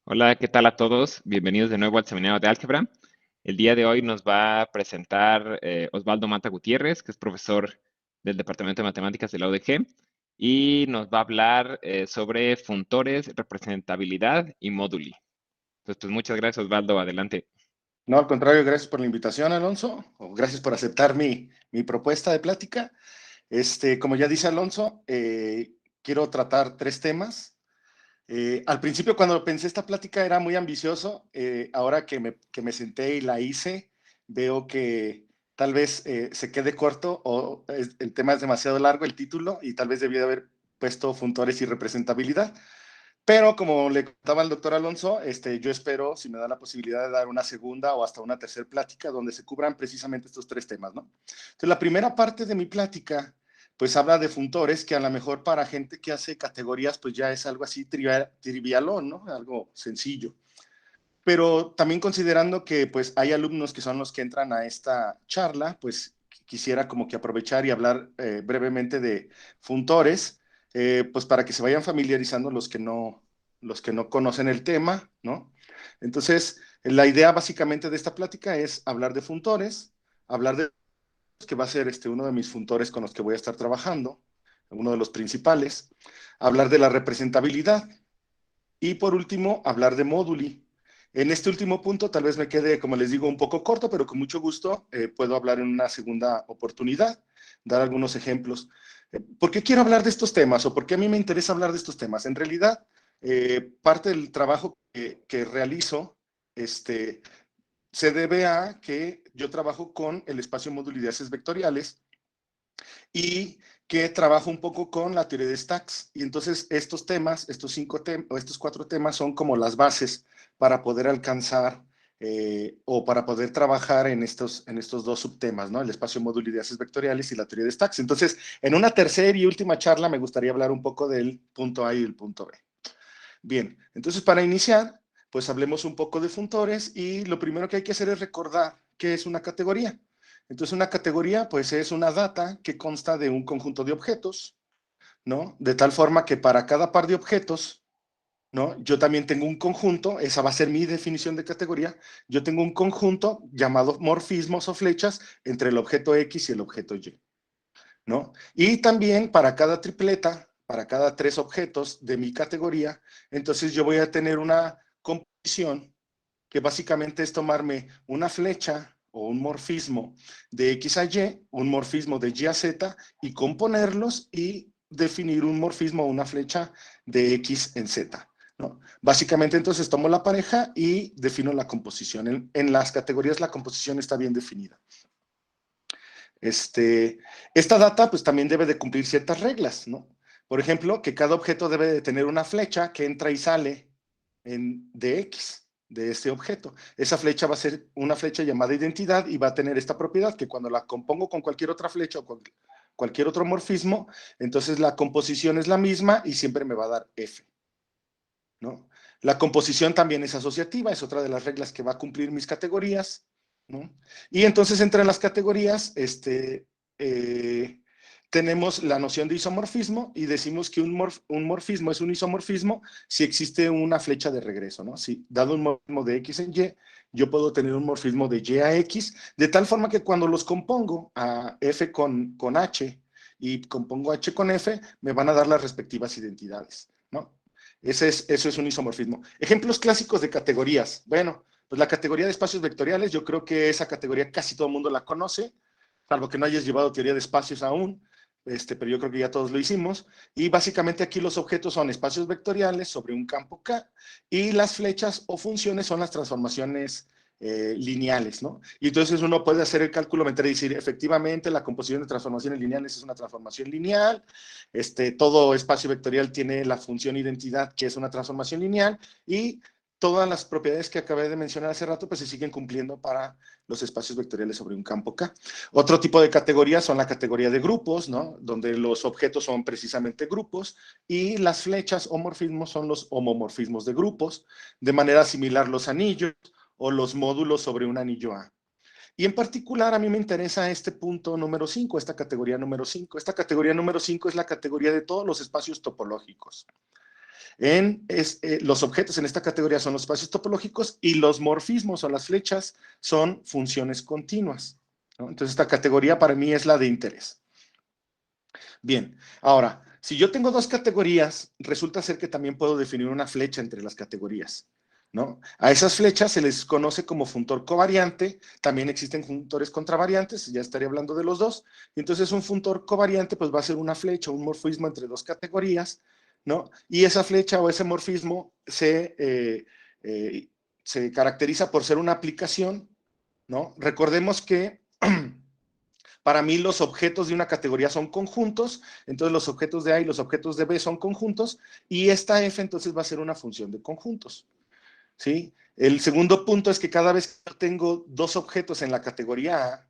Hola, ¿qué tal a todos? Bienvenidos de nuevo al seminario de álgebra. El día de hoy nos va a presentar Osvaldo Mata Gutiérrez, que es profesor del Departamento de Matemáticas de la UDG, y nos va a hablar sobre funtores, representabilidad y móduli. Entonces, pues muchas gracias, Osvaldo. Adelante. No, al contrario, gracias por la invitación, Alonso, o gracias por aceptar mi propuesta de plática. Como ya dice Alonso, quiero tratar tres temas. Al principio, cuando pensé esta plática, era muy ambicioso. Ahora que me senté y la hice, veo que tal vez se quede corto o el tema es demasiado largo, el título, y tal vez debía haber puesto funtores y representabilidad. Pero como le contaba al doctor Alonso, yo espero, si me da la posibilidad de dar una segunda o hasta una tercera plática donde se cubran precisamente estos tres temas, ¿no? Entonces, la primera parte de mi plática, pues habla de funtores, que a lo mejor para gente que hace categorías, pues ya es algo así trivialón, ¿no? Algo sencillo. Pero también considerando que pues hay alumnos que son los que entran a esta charla, pues quisiera como que aprovechar y hablar brevemente de funtores, pues para que se vayan familiarizando los que no conocen el tema, ¿no? Entonces, la idea básicamente de esta plática es hablar de funtores, hablar de que va a ser uno de mis funtores con los que voy a estar trabajando, uno de los principales, hablar de la representabilidad y por último, hablar de móduli. En este último punto tal vez me quede, como les digo, un poco corto, pero con mucho gusto puedo hablar en una segunda oportunidad, dar algunos ejemplos. ¿Por qué quiero hablar de estos temas o por qué a mí me interesa hablar de estos temas? En realidad, parte del trabajo que realizo se debe a que yo trabajo con el espacio módulo de haces vectoriales y que trabajo un poco con la teoría de stacks. Y entonces estos temas, estos cuatro temas son como las bases para poder alcanzar o para poder trabajar en estos dos subtemas, ¿no? El espacio módulo de haces vectoriales y la teoría de stacks. Entonces, en una tercera y última charla me gustaría hablar un poco del punto A y el punto B. Bien, entonces para iniciar, pues hablemos un poco de funtores y lo primero que hay que hacer es recordar qué es una categoría. Entonces una categoría pues es una data que consta de un conjunto de objetos, ¿no? De tal forma que para cada par de objetos, ¿no? Yo también tengo un conjunto, esa va a ser mi definición de categoría, yo tengo un conjunto llamado morfismos o flechas entre el objeto X y el objeto Y, ¿no? Y también para cada tripleta, para cada tres objetos de mi categoría, entonces yo voy a tener una composición que básicamente es tomarme una flecha o un morfismo de X a Y, un morfismo de Y a Z y componerlos y definir un morfismo o una flecha de X en Z, ¿no? Básicamente entonces tomo la pareja y defino la composición. En las categorías la composición está bien definida. Esta data pues también debe de cumplir ciertas reglas, ¿no? Por ejemplo, que cada objeto debe de tener una flecha que entra y sale de X, de este objeto. Esa flecha va a ser una flecha llamada identidad y va a tener esta propiedad que cuando la compongo con cualquier otra flecha o con cualquier otro morfismo, entonces la composición es la misma y siempre me va a dar F, ¿no? La composición también es asociativa, es otra de las reglas que va a cumplir mis categorías, ¿no? Y entonces entre las categorías, eh, tenemos la noción de isomorfismo y decimos que un morfismo es un isomorfismo si existe una flecha de regreso, ¿no? Si dado un morfismo de X en Y, yo puedo tener un morfismo de Y a X, de tal forma que cuando los compongo a F con H y compongo H con F, me van a dar las respectivas identidades, ¿no? Eso es un isomorfismo. Ejemplos clásicos de categorías. Bueno, pues la categoría de espacios vectoriales, yo creo que esa categoría casi todo el mundo la conoce, salvo que no hayas llevado teoría de espacios aún, pero yo creo que ya todos lo hicimos. Y básicamente aquí los objetos son espacios vectoriales sobre un campo K y las flechas o funciones son las transformaciones lineales, ¿no? Y entonces uno puede hacer el cálculo mental y decir, efectivamente, la composición de transformaciones lineales es una transformación lineal, todo espacio vectorial tiene la función identidad, que es una transformación lineal, y todas las propiedades que acabé de mencionar hace rato, pues se siguen cumpliendo para los espacios vectoriales sobre un campo K. Otro tipo de categorías son la categoría de grupos, ¿no? Donde los objetos son precisamente grupos y las flechas o morfismos son los homomorfismos de grupos, de manera similar los anillos o los módulos sobre un anillo A. Y en particular a mí me interesa este punto número 5, esta categoría número 5. Esta categoría número 5 es la categoría de todos los espacios topológicos. Los objetos en esta categoría son los espacios topológicos y los morfismos o las flechas son funciones continuas, ¿no? Entonces, esta categoría para mí es la de interés. Bien, ahora, si yo tengo dos categorías, resulta ser que también puedo definir una flecha entre las categorías, ¿no? A esas flechas se les conoce como funtor covariante, también existen funtores contravariantes, ya estaría hablando de los dos, y entonces un funtor covariante pues va a ser una flecha, un morfismo entre dos categorías, ¿no? Y esa flecha o ese morfismo se caracteriza por ser una aplicación, ¿no? Recordemos que para mí los objetos de una categoría son conjuntos, entonces los objetos de A y los objetos de B son conjuntos, y esta F entonces va a ser una función de conjuntos, ¿sí? El segundo punto es que cada vez que tengo dos objetos en la categoría A,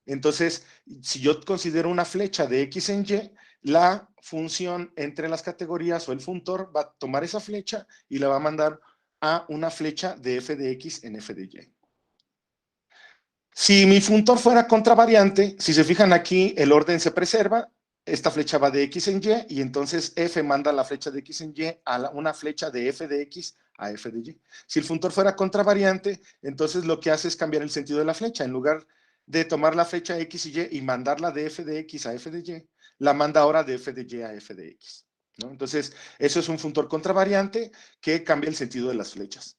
entonces, si yo considero una flecha de X en Y, la función entre las categorías o el funtor va a tomar esa flecha y la va a mandar a una flecha de F de X en F de Y. Si mi funtor fuera contravariante, si se fijan aquí, el orden se preserva, esta flecha va de X en Y, y entonces F manda la flecha de X en Y a una flecha de F de X a F de Y. Si el funtor fuera contravariante, entonces lo que hace es cambiar el sentido de la flecha. En lugar de tomar la flecha X y Y y mandarla de F de X a F de Y, la manda ahora de F de Y a F de X, ¿no? Entonces, eso es un funtor contravariante que cambia el sentido de las flechas.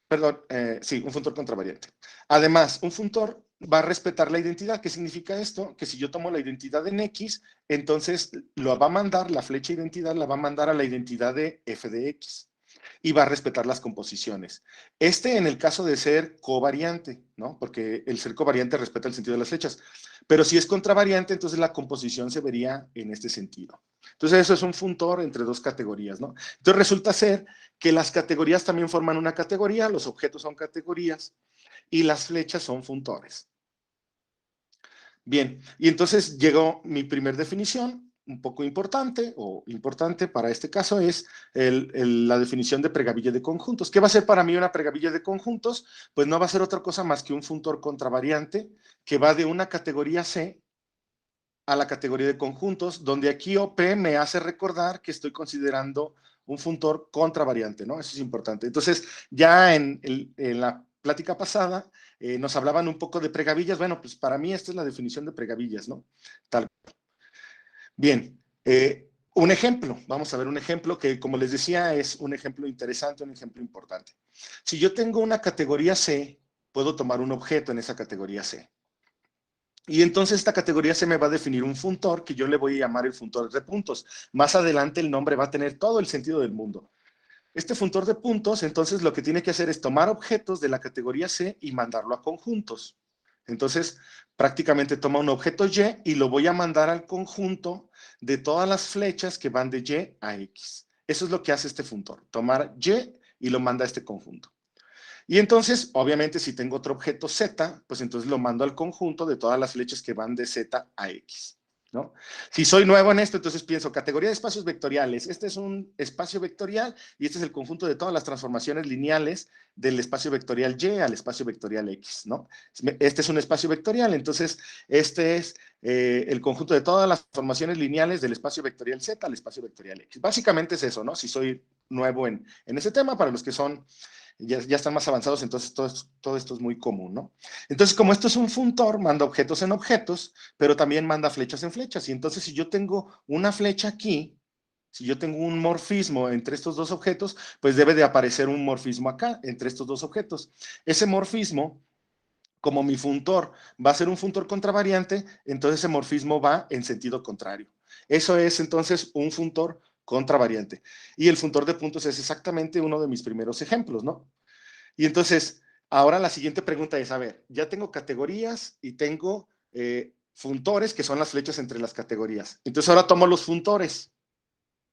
Perdón, sí, un funtor contravariante. Además, un funtor va a respetar la identidad. ¿Qué significa esto? Que si yo tomo la identidad en X, entonces lo va a mandar, la flecha identidad la va a mandar a la identidad de f de X y va a respetar las composiciones. En el caso de ser covariante, ¿no? Porque el ser covariante respeta el sentido de las flechas. Pero si es contravariante, entonces la composición se vería en este sentido. Entonces eso es un funtor entre dos categorías, ¿no? Entonces resulta ser que las categorías también forman una categoría, los objetos son categorías y las flechas son funtores. Bien, y entonces llegó mi primer definición, un poco importante, o importante para este caso, es la definición de pregavilla de conjuntos. ¿Qué va a ser para mí una pregavilla de conjuntos? Pues no va a ser otra cosa más que un funtor contravariante que va de una categoría C a la categoría de conjuntos, donde aquí OP me hace recordar que estoy considerando un funtor contravariante, ¿no? Eso es importante. Entonces, ya en la plática pasada nos hablaban un poco de pregavillas. Bueno, pues para mí esta es la definición de pregavillas, ¿no? Tal. Bien, un ejemplo. Vamos a ver un ejemplo que, como les decía, es un ejemplo interesante, un ejemplo importante. Si yo tengo una categoría C, puedo tomar un objeto en esa categoría C. Y entonces esta categoría se me va a definir un funtor que yo le voy a llamar el funtor de puntos. Más adelante el nombre va a tener todo el sentido del mundo. Este funtor de puntos, entonces lo que tiene que hacer es tomar objetos de la categoría C y mandarlo a conjuntos. Entonces, prácticamente toma un objeto Y y lo voy a mandar al conjunto de todas las flechas que van de Y a X. Eso es lo que hace este funtor, tomar Y y lo manda a este conjunto. Y entonces, obviamente, si tengo otro objeto Z, pues entonces lo mando al conjunto de todas las flechas que van de Z a X, ¿no? Si soy nuevo en esto, entonces pienso, categoría de espacios vectoriales. Este es un espacio vectorial y este es el conjunto de todas las transformaciones lineales del espacio vectorial Y al espacio vectorial X, ¿no? Este es un espacio vectorial, entonces este es el conjunto de todas las transformaciones lineales del espacio vectorial Z al espacio vectorial X. Básicamente es eso, ¿no? Si soy nuevo en ese tema, para los que son ya están más avanzados, entonces todo esto es muy común, ¿no? Entonces, como esto es un funtor, manda objetos en objetos, pero también manda flechas en flechas. Y entonces, si yo tengo una flecha aquí, si yo tengo un morfismo entre estos dos objetos, pues debe de aparecer un morfismo acá, entre estos dos objetos. Ese morfismo, como mi funtor va a ser un funtor contravariante, entonces ese morfismo va en sentido contrario. Eso es entonces un funtor contravariante. Y el funtor de puntos es exactamente uno de mis primeros ejemplos, ¿no? Y entonces, ahora la siguiente pregunta es, a ver, ya tengo categorías y tengo funtores, que son las flechas entre las categorías. Entonces ahora tomo los funtores,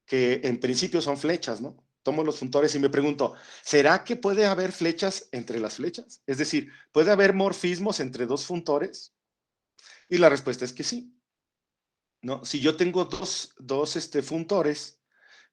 que en principio son flechas, ¿no? Tomo los funtores y me pregunto, ¿será que puede haber flechas entre las flechas? Es decir, ¿puede haber morfismos entre dos funtores? Y la respuesta es que sí, ¿no? Si yo tengo dos funtores,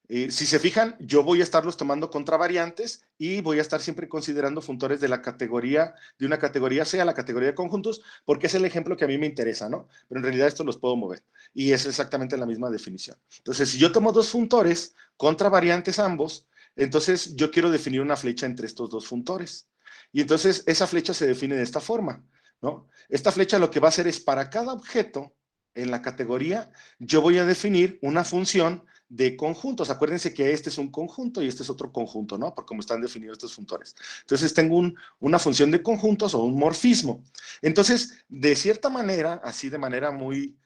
Si se fijan, yo voy a estarlos tomando contravariantes y voy a estar siempre considerando funtores de una categoría C a la categoría de conjuntos, porque es el ejemplo que a mí me interesa, ¿no? Pero en realidad estos los puedo mover. Y es exactamente la misma definición. Entonces, si yo tomo dos funtores, contravariantes ambos, entonces yo quiero definir una flecha entre estos dos funtores. Y entonces esa flecha se define de esta forma, ¿no? Esta flecha lo que va a hacer es para cada objeto en la categoría, yo voy a definir una función de conjuntos. Acuérdense que este es un conjunto y este es otro conjunto, ¿no? Por cómo están definidos estos funtores. Entonces tengo una función de conjuntos o un morfismo. Entonces, de cierta manera, así de manera muy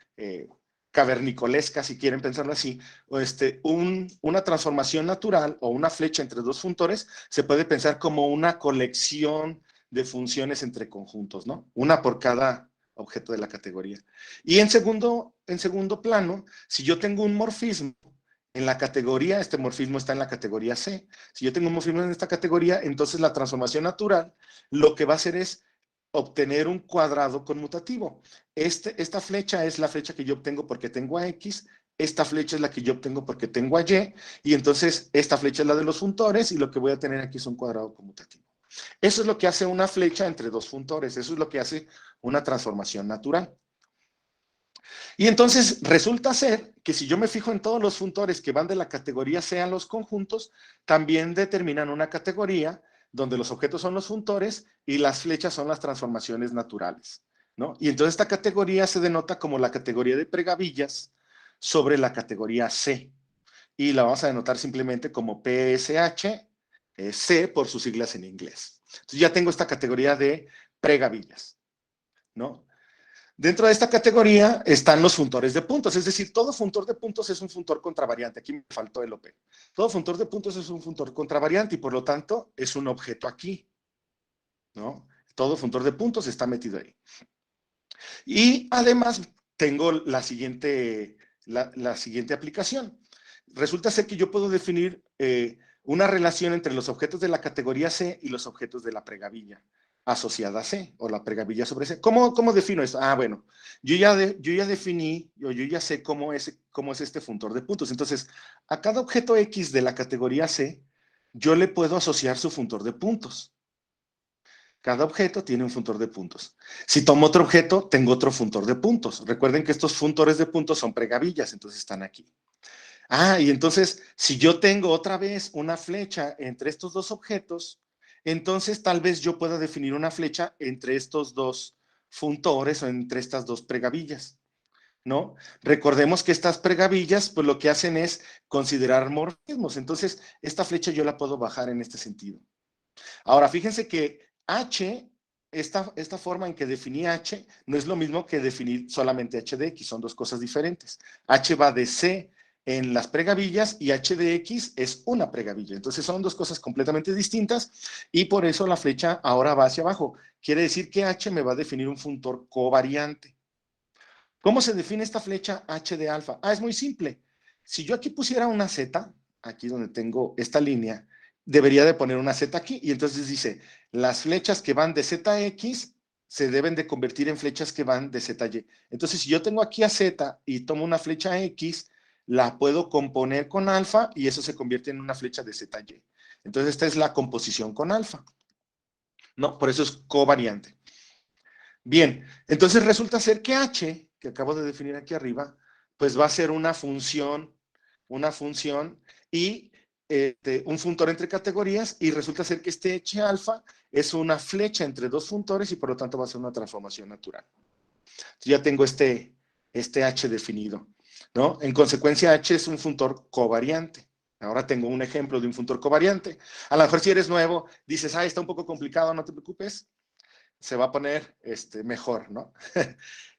cavernicolesca, si quieren pensarlo así, una transformación natural o una flecha entre dos funtores se puede pensar como una colección de funciones entre conjuntos, ¿no? Una por cada objeto de la categoría. Y en segundo plano, si yo tengo un morfismo en la categoría, este morfismo está en la categoría C. Si yo tengo un morfismo en esta categoría, entonces la transformación natural lo que va a hacer es obtener un cuadrado conmutativo. Esta flecha es la flecha que yo obtengo porque tengo a X, esta flecha es la que yo obtengo porque tengo a Y, y entonces esta flecha es la de los funtores, y lo que voy a tener aquí es un cuadrado conmutativo. Eso es lo que hace una flecha entre dos funtores, eso es lo que hace una transformación natural. Y entonces resulta ser que si yo me fijo en todos los funtores que van de la categoría C a los conjuntos, también determinan una categoría donde los objetos son los funtores y las flechas son las transformaciones naturales, ¿no? Y entonces esta categoría se denota como la categoría de pregavillas sobre la categoría C. Y la vamos a denotar simplemente como PSH, C por sus siglas en inglés. Entonces ya tengo esta categoría de pregavillas, ¿no? Dentro de esta categoría están los funtores de puntos, es decir, todo funtor de puntos es un funtor contravariante. Aquí me faltó el OP. Todo funtor de puntos es un funtor contravariante y por lo tanto es un objeto aquí, ¿no? Todo funtor de puntos está metido ahí. Y además tengo la siguiente aplicación. Resulta ser que yo puedo definir una relación entre los objetos de la categoría C y los objetos de la pregavilla asociada a C, o la pregavilla sobre C. ¿Cómo defino esto? Ah, bueno, yo ya definí, yo ya sé cómo es este funtor de puntos. Entonces, a cada objeto X de la categoría C, yo le puedo asociar su funtor de puntos. Cada objeto tiene un funtor de puntos. Si tomo otro objeto, tengo otro funtor de puntos. Recuerden que estos funtores de puntos son pregavillas, entonces están aquí. Ah, y entonces, si yo tengo otra vez una flecha entre estos dos objetos, entonces tal vez yo pueda definir una flecha entre estos dos funtores o entre estas dos pregavillas, ¿no? Recordemos que estas pregavillas, pues lo que hacen es considerar morfismos. Entonces, esta flecha yo la puedo bajar en este sentido. Ahora, fíjense que H, esta forma en que definí H, no es lo mismo que definir solamente H de X, son dos cosas diferentes. H va de C en las pregavillas y H de X es una pregavilla. Entonces son dos cosas completamente distintas y por eso la flecha ahora va hacia abajo. Quiere decir que H me va a definir un funtor covariante. ¿Cómo se define esta flecha H de alfa? Ah, es muy simple. Si yo aquí pusiera una Z, aquí donde tengo esta línea, debería de poner una Z aquí. Y entonces dice, las flechas que van de ZX se deben de convertir en flechas que van de ZY. Entonces, si yo tengo aquí a Z y tomo una flecha X, la puedo componer con alfa y eso se convierte en una flecha de ZY. Entonces, esta es la composición con alfa. ¿No? Por eso es covariante. Bien, entonces resulta ser que H, que acabo de definir aquí arriba, pues va a ser una función y un funtor entre categorías, y resulta ser que este H alfa es una flecha entre dos funtores y por lo tanto va a ser una transformación natural. Entonces ya tengo este H definido, ¿no? En consecuencia, H es un funtor covariante. Ahora tengo un ejemplo de un funtor covariante. A lo mejor si eres nuevo, dices, está un poco complicado, no te preocupes. Se va a poner mejor, ¿no?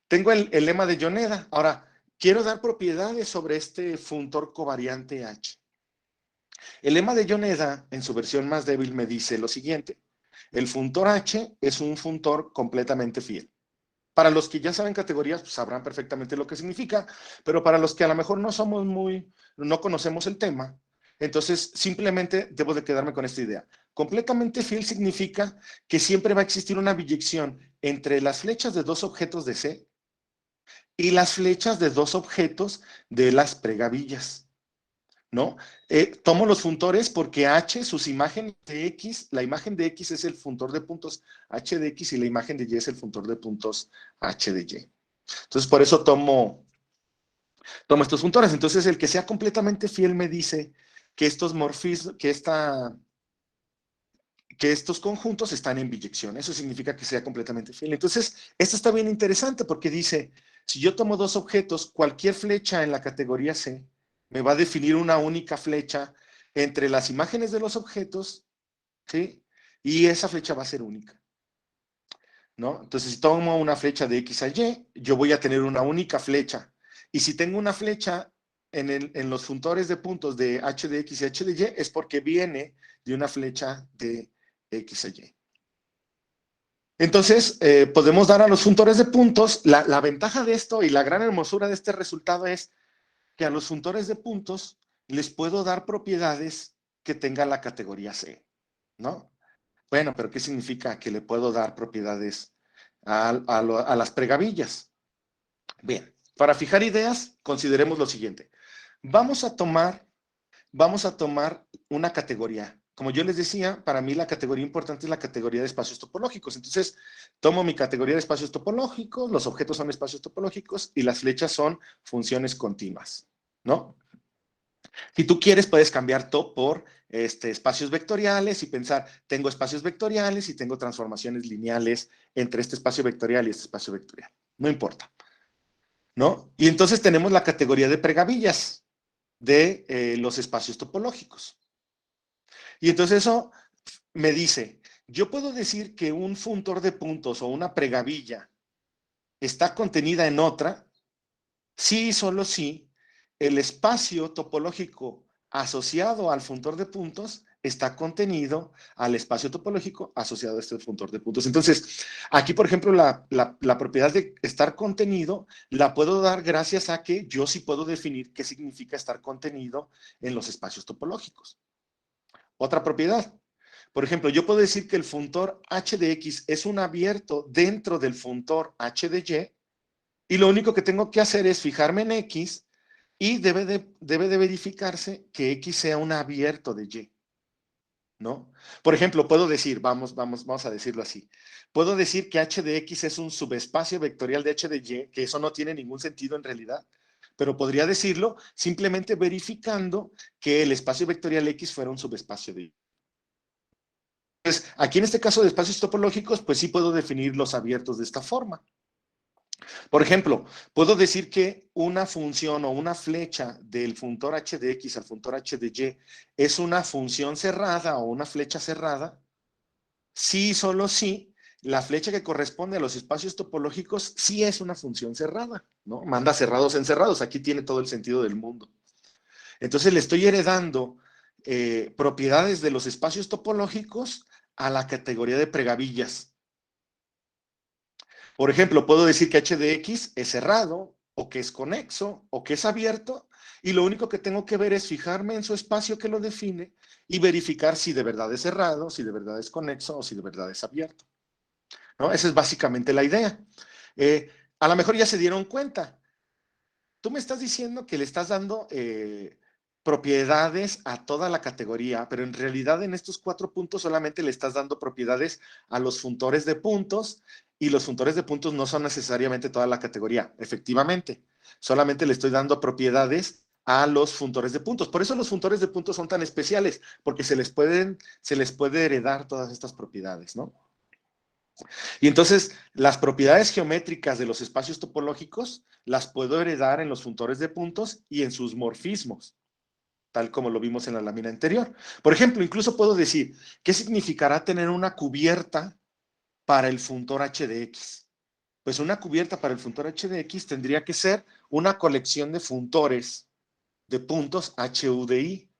Tengo el lema de Yoneda. Ahora, quiero dar propiedades sobre este funtor covariante H. El lema de Yoneda, en su versión más débil, me dice lo siguiente. El funtor H es un funtor completamente fiel. Para los que ya saben categorías, pues sabrán perfectamente lo que significa, pero para los que a lo mejor no conocemos el tema, entonces simplemente debo de quedarme con esta idea. Completamente fiel significa que siempre va a existir una biyección entre las flechas de dos objetos de C y las flechas de dos objetos de las pregavillas. ¿no? Tomo los funtores porque H, sus imágenes de X, la imagen de X es el funtor de puntos H de X y la imagen de Y es el funtor de puntos H de Y. Entonces, por eso tomo estos funtores. Entonces, el que sea completamente fiel me dice que estos morfismos, que estos conjuntos están en biyección. Eso significa que sea completamente fiel. Entonces, esto está bien interesante porque dice, si yo tomo dos objetos, cualquier flecha en la categoría C me va a definir una única flecha entre las imágenes de los objetos, ¿sí? Y esa flecha va a ser única, ¿no? Entonces, si tomo una flecha de X a Y, yo voy a tener una única flecha. Y si tengo una flecha en los funtores de puntos de H de X y H de Y, es porque viene de una flecha de X a Y. Entonces, podemos dar a los funtores de puntos, la ventaja de esto y la gran hermosura de este resultado es que a los funtores de puntos les puedo dar propiedades que tenga la categoría C, ¿no? Bueno, pero ¿qué significa que le puedo dar propiedades a las pregavillas? Bien, para fijar ideas, consideremos lo siguiente. Vamos a tomar una categoría. Como yo les decía, para mí la categoría importante es la categoría de espacios topológicos. Entonces, tomo mi categoría de espacios topológicos, los objetos son espacios topológicos y las flechas son funciones continuas, ¿no? Si tú quieres, puedes cambiar top por espacios vectoriales y pensar, tengo espacios vectoriales y tengo transformaciones lineales entre este espacio vectorial y este espacio vectorial. No importa, ¿no? Y entonces tenemos la categoría de pregavillas de los espacios topológicos. Y entonces eso me dice, yo puedo decir que un funtor de puntos o una pregavilla está contenida en otra, sí y solo si el espacio topológico asociado al funtor de puntos está contenido al espacio topológico asociado a este funtor de puntos. Entonces, aquí, por ejemplo, la propiedad de estar contenido la puedo dar gracias a que yo sí puedo definir qué significa estar contenido en los espacios topológicos. Otra propiedad. Por ejemplo, yo puedo decir que el funtor h de x es un abierto dentro del funtor h de y lo único que tengo que hacer es fijarme en x y debe de verificarse que x sea un abierto de y, ¿no? Por ejemplo, puedo decir, vamos a decirlo así, puedo decir que h de x es un subespacio vectorial de h de y, que eso no tiene ningún sentido en realidad, pero podría decirlo simplemente verificando que el espacio vectorial x fuera un subespacio de y. Entonces, aquí en este caso de espacios topológicos, pues sí puedo definir los abiertos de esta forma. Por ejemplo, puedo decir que una función o una flecha del funtor h de x al funtor h de y es una función cerrada o una flecha cerrada, sí, solo sí, la flecha que corresponde a los espacios topológicos sí es una función cerrada, ¿no? Manda cerrados en cerrados, aquí tiene todo el sentido del mundo. Entonces le estoy heredando propiedades de los espacios topológicos a la categoría de pregavillas. Por ejemplo, puedo decir que h de x es cerrado, o que es conexo, o que es abierto, y lo único que tengo que ver es fijarme en su espacio que lo define y verificar si de verdad es cerrado, si de verdad es conexo o si de verdad es abierto, ¿no? Esa es básicamente la idea. A lo mejor ya se dieron cuenta. Tú me estás diciendo que le estás dando propiedades a toda la categoría, pero en realidad en estos 4 puntos solamente le estás dando propiedades a los funtores de puntos y los funtores de puntos no son necesariamente toda la categoría, efectivamente. Solamente le estoy dando propiedades a los funtores de puntos. Por eso los funtores de puntos son tan especiales, porque se les puede heredar todas estas propiedades, ¿no? Y entonces, las propiedades geométricas de los espacios topológicos las puedo heredar en los funtores de puntos y en sus morfismos, tal como lo vimos en la lámina anterior. Por ejemplo, incluso puedo decir, ¿qué significará tener una cubierta para el funtor h de x? Pues una cubierta para el funtor h de x tendría que ser una colección de funtores de puntos HU de i.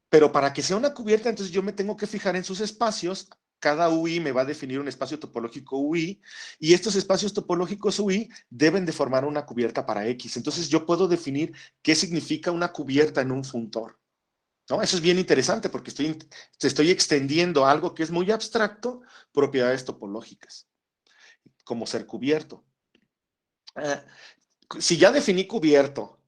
Pero para que sea una cubierta, entonces yo me tengo que fijar en sus espacios. Cada UI me va a definir un espacio topológico UI y estos espacios topológicos UI deben de formar una cubierta para X. Entonces yo puedo definir qué significa una cubierta en un funtor, ¿no? Eso es bien interesante porque estoy extendiendo algo que es muy abstracto, propiedades topológicas, como ser cubierto. Si ya definí cubierto,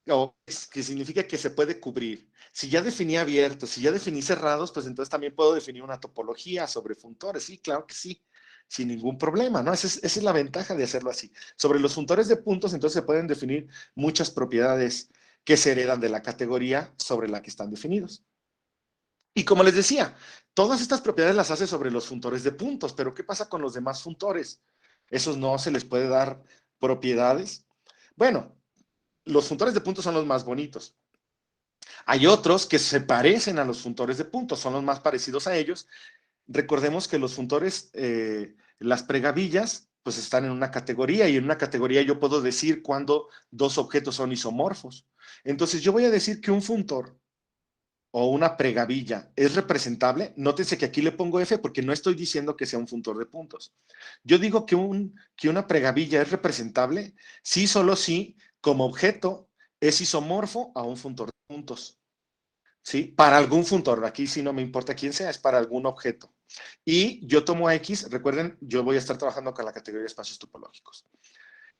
o que significa que se puede cubrir. Si ya definí abiertos, si ya definí cerrados, pues entonces también puedo definir una topología sobre funtores. Sí, claro que sí, sin ningún problema, ¿no? Esa es la ventaja de hacerlo así. Sobre los funtores de puntos, entonces se pueden definir muchas propiedades que se heredan de la categoría sobre la que están definidos. Y como les decía, todas estas propiedades las hace sobre los funtores de puntos, pero ¿qué pasa con los demás funtores? Esos no se les puede dar propiedades. Bueno, los funtores de puntos son los más bonitos. Hay otros que se parecen a los funtores de puntos, son los más parecidos a ellos. Recordemos que los funtores, las pregavillas, pues están en una categoría y en una categoría yo puedo decir cuando dos objetos son isomorfos. Entonces yo voy a decir que un funtor o una pregavilla es representable. Nótense que aquí le pongo F porque no estoy diciendo que sea un funtor de puntos. Yo digo que una pregavilla es representable si, solo si, como objeto, es isomorfo a un funtor de puntos. ¿Sí? Para algún funtor, aquí sí no me importa quién sea, es para algún objeto. Y yo tomo a X, recuerden, yo voy a estar trabajando con la categoría de espacios topológicos.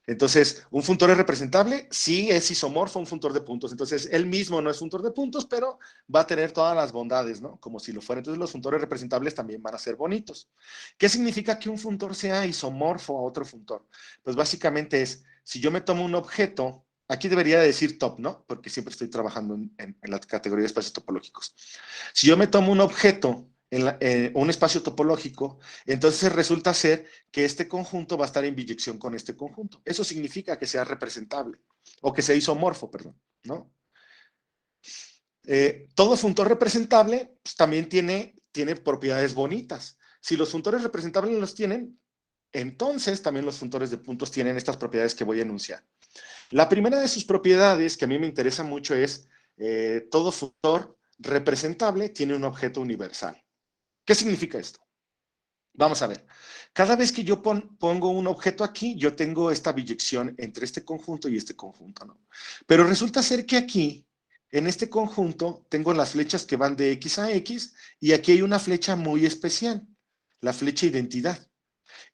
Entonces, un funtor es representable si es isomorfo a un funtor de puntos. Entonces, él mismo no es funtor de puntos, pero va a tener todas las bondades, ¿no? Como si lo fuera. Entonces, los funtores representables también van a ser bonitos. ¿Qué significa que un funtor sea isomorfo a otro funtor? Pues básicamente es, si yo me tomo un objeto, aquí debería decir top, ¿no? Porque siempre estoy trabajando en la categoría de espacios topológicos. Si yo me tomo un objeto, un espacio topológico, entonces resulta ser que este conjunto va a estar en biyección con este conjunto. Eso significa que sea representable, o que sea isomorfo, perdón, ¿no? Todo funtor representable pues, también tiene propiedades bonitas. Si los funtores representables los tienen, entonces también los funtores de puntos tienen estas propiedades que voy a enunciar. La primera de sus propiedades, que a mí me interesa mucho, es todo funtor representable tiene un objeto universal. ¿Qué significa esto? Vamos a ver. Cada vez que yo pongo un objeto aquí, yo tengo esta biyección entre este conjunto y este conjunto, ¿no? Pero resulta ser que aquí, en este conjunto, tengo las flechas que van de X a X y aquí hay una flecha muy especial, la flecha identidad.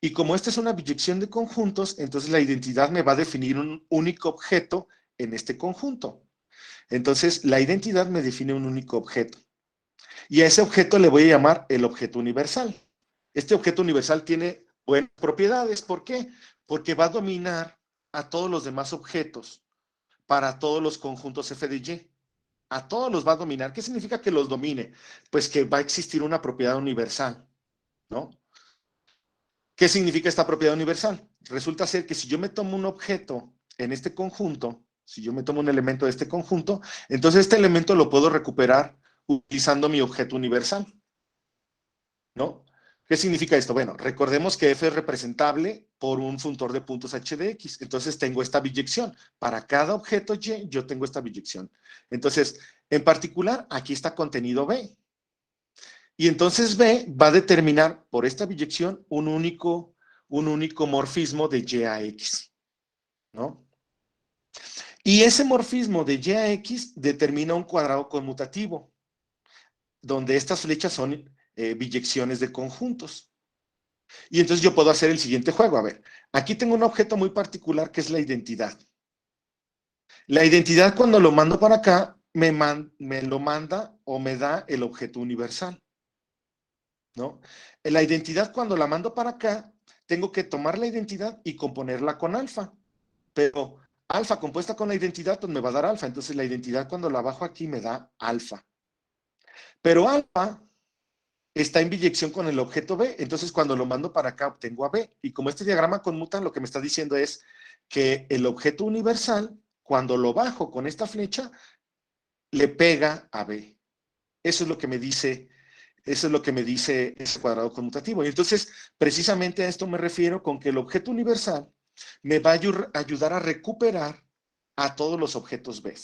Y como esta es una biyección de conjuntos, entonces la identidad me va a definir un único objeto en este conjunto. Entonces, la identidad me define un único objeto. Y a ese objeto le voy a llamar el objeto universal. Este objeto universal tiene buenas propiedades. ¿Por qué? Porque va a dominar a todos los demás objetos para todos los conjuntos f de y. A todos los va a dominar. ¿Qué significa que los domine? Pues que va a existir una propiedad universal, ¿no? ¿Qué significa esta propiedad universal? Resulta ser que si yo me tomo un objeto en este conjunto, si yo me tomo un elemento de este conjunto, entonces este elemento lo puedo recuperar utilizando mi objeto universal, ¿no? ¿Qué significa esto? Bueno, recordemos que f es representable por un funtor de puntos h de x. Entonces tengo esta biyección. Para cada objeto y, yo tengo esta biyección. Entonces, en particular, aquí está contenido b. Y entonces B va a determinar por esta biyección un único morfismo de y a x, ¿no? Y ese morfismo de y a x determina un cuadrado conmutativo, donde estas flechas son biyecciones de conjuntos. Y entonces yo puedo hacer el siguiente juego. A ver, aquí tengo un objeto muy particular que es la identidad. La identidad, cuando lo mando para acá, me lo manda o me da el objeto universal, ¿no? La identidad, cuando la mando para acá, tengo que tomar la identidad y componerla con alfa. Pero alfa compuesta con la identidad, pues me va a dar alfa. Entonces la identidad, cuando la bajo aquí, me da alfa. Pero alfa está en biyección con el objeto B. Entonces cuando lo mando para acá, obtengo a B. Y como este diagrama conmuta, lo que me está diciendo es que el objeto universal, cuando lo bajo con esta flecha, le pega a B. Eso es lo que me dice ese cuadrado conmutativo. Y entonces, precisamente a esto me refiero con que el objeto universal me va a ayudar a recuperar a todos los objetos B.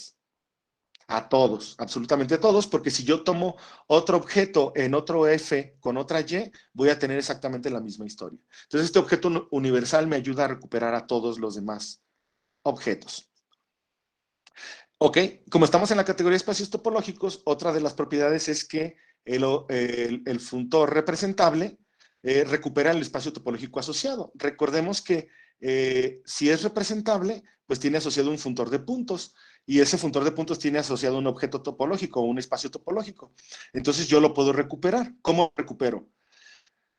A todos, absolutamente a todos, porque si yo tomo otro objeto en otro F con otra Y, voy a tener exactamente la misma historia. Entonces, este objeto universal me ayuda a recuperar a todos los demás objetos. Ok, como estamos en la categoría de espacios topológicos, otra de las propiedades es que el funtor representable recupera el espacio topológico asociado. Recordemos que si es representable, pues tiene asociado un funtor de puntos. y ese funtor de puntos tiene asociado un objeto topológico o un espacio topológico. Entonces yo lo puedo recuperar. ¿Cómo recupero?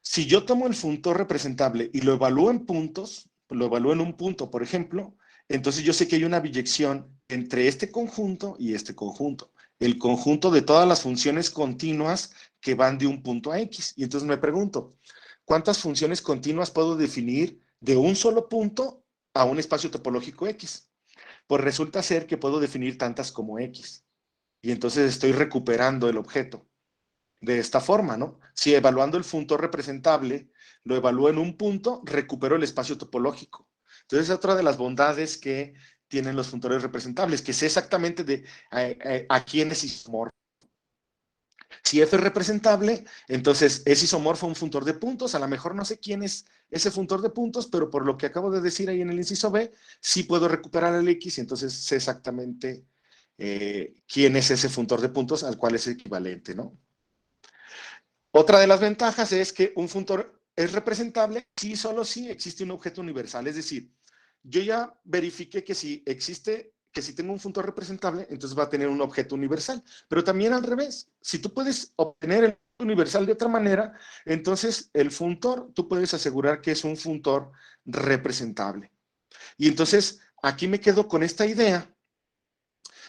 Si yo tomo el funtor representable y lo evalúo en puntos, lo evalúo en un punto, por ejemplo, entonces yo sé que hay una biyección entre este conjunto y este conjunto. El conjunto de todas las funciones continuas que van de un punto a X. Y entonces me pregunto, ¿cuántas funciones continuas puedo definir de un solo punto a un espacio topológico X? Pues resulta ser que puedo definir tantas como X. Y entonces estoy recuperando el objeto de esta forma, ¿no? Si evaluando el funtor representable, lo evalúo en un punto, recupero el espacio topológico. Entonces, es otra de las bondades que tienen los funtores representables, que sé exactamente a quién es isomorfo. Si F es representable, entonces es isomorfo a un funtor de puntos. A lo mejor no sé quién es ese funtor de puntos, pero por lo que acabo de decir ahí en el inciso B, sí puedo recuperar el X y entonces sé exactamente quién es ese funtor de puntos al cual es equivalente, ¿no? Otra de las ventajas es que un funtor es representable si solo si existe un objeto universal. Es decir, yo ya verifiqué que si existe, que si tengo un funtor representable, entonces va a tener un objeto universal. Pero también al revés, si tú puedes obtener el universal de otra manera, entonces el funtor, tú puedes asegurar que es un funtor representable. Y entonces aquí me quedo con esta idea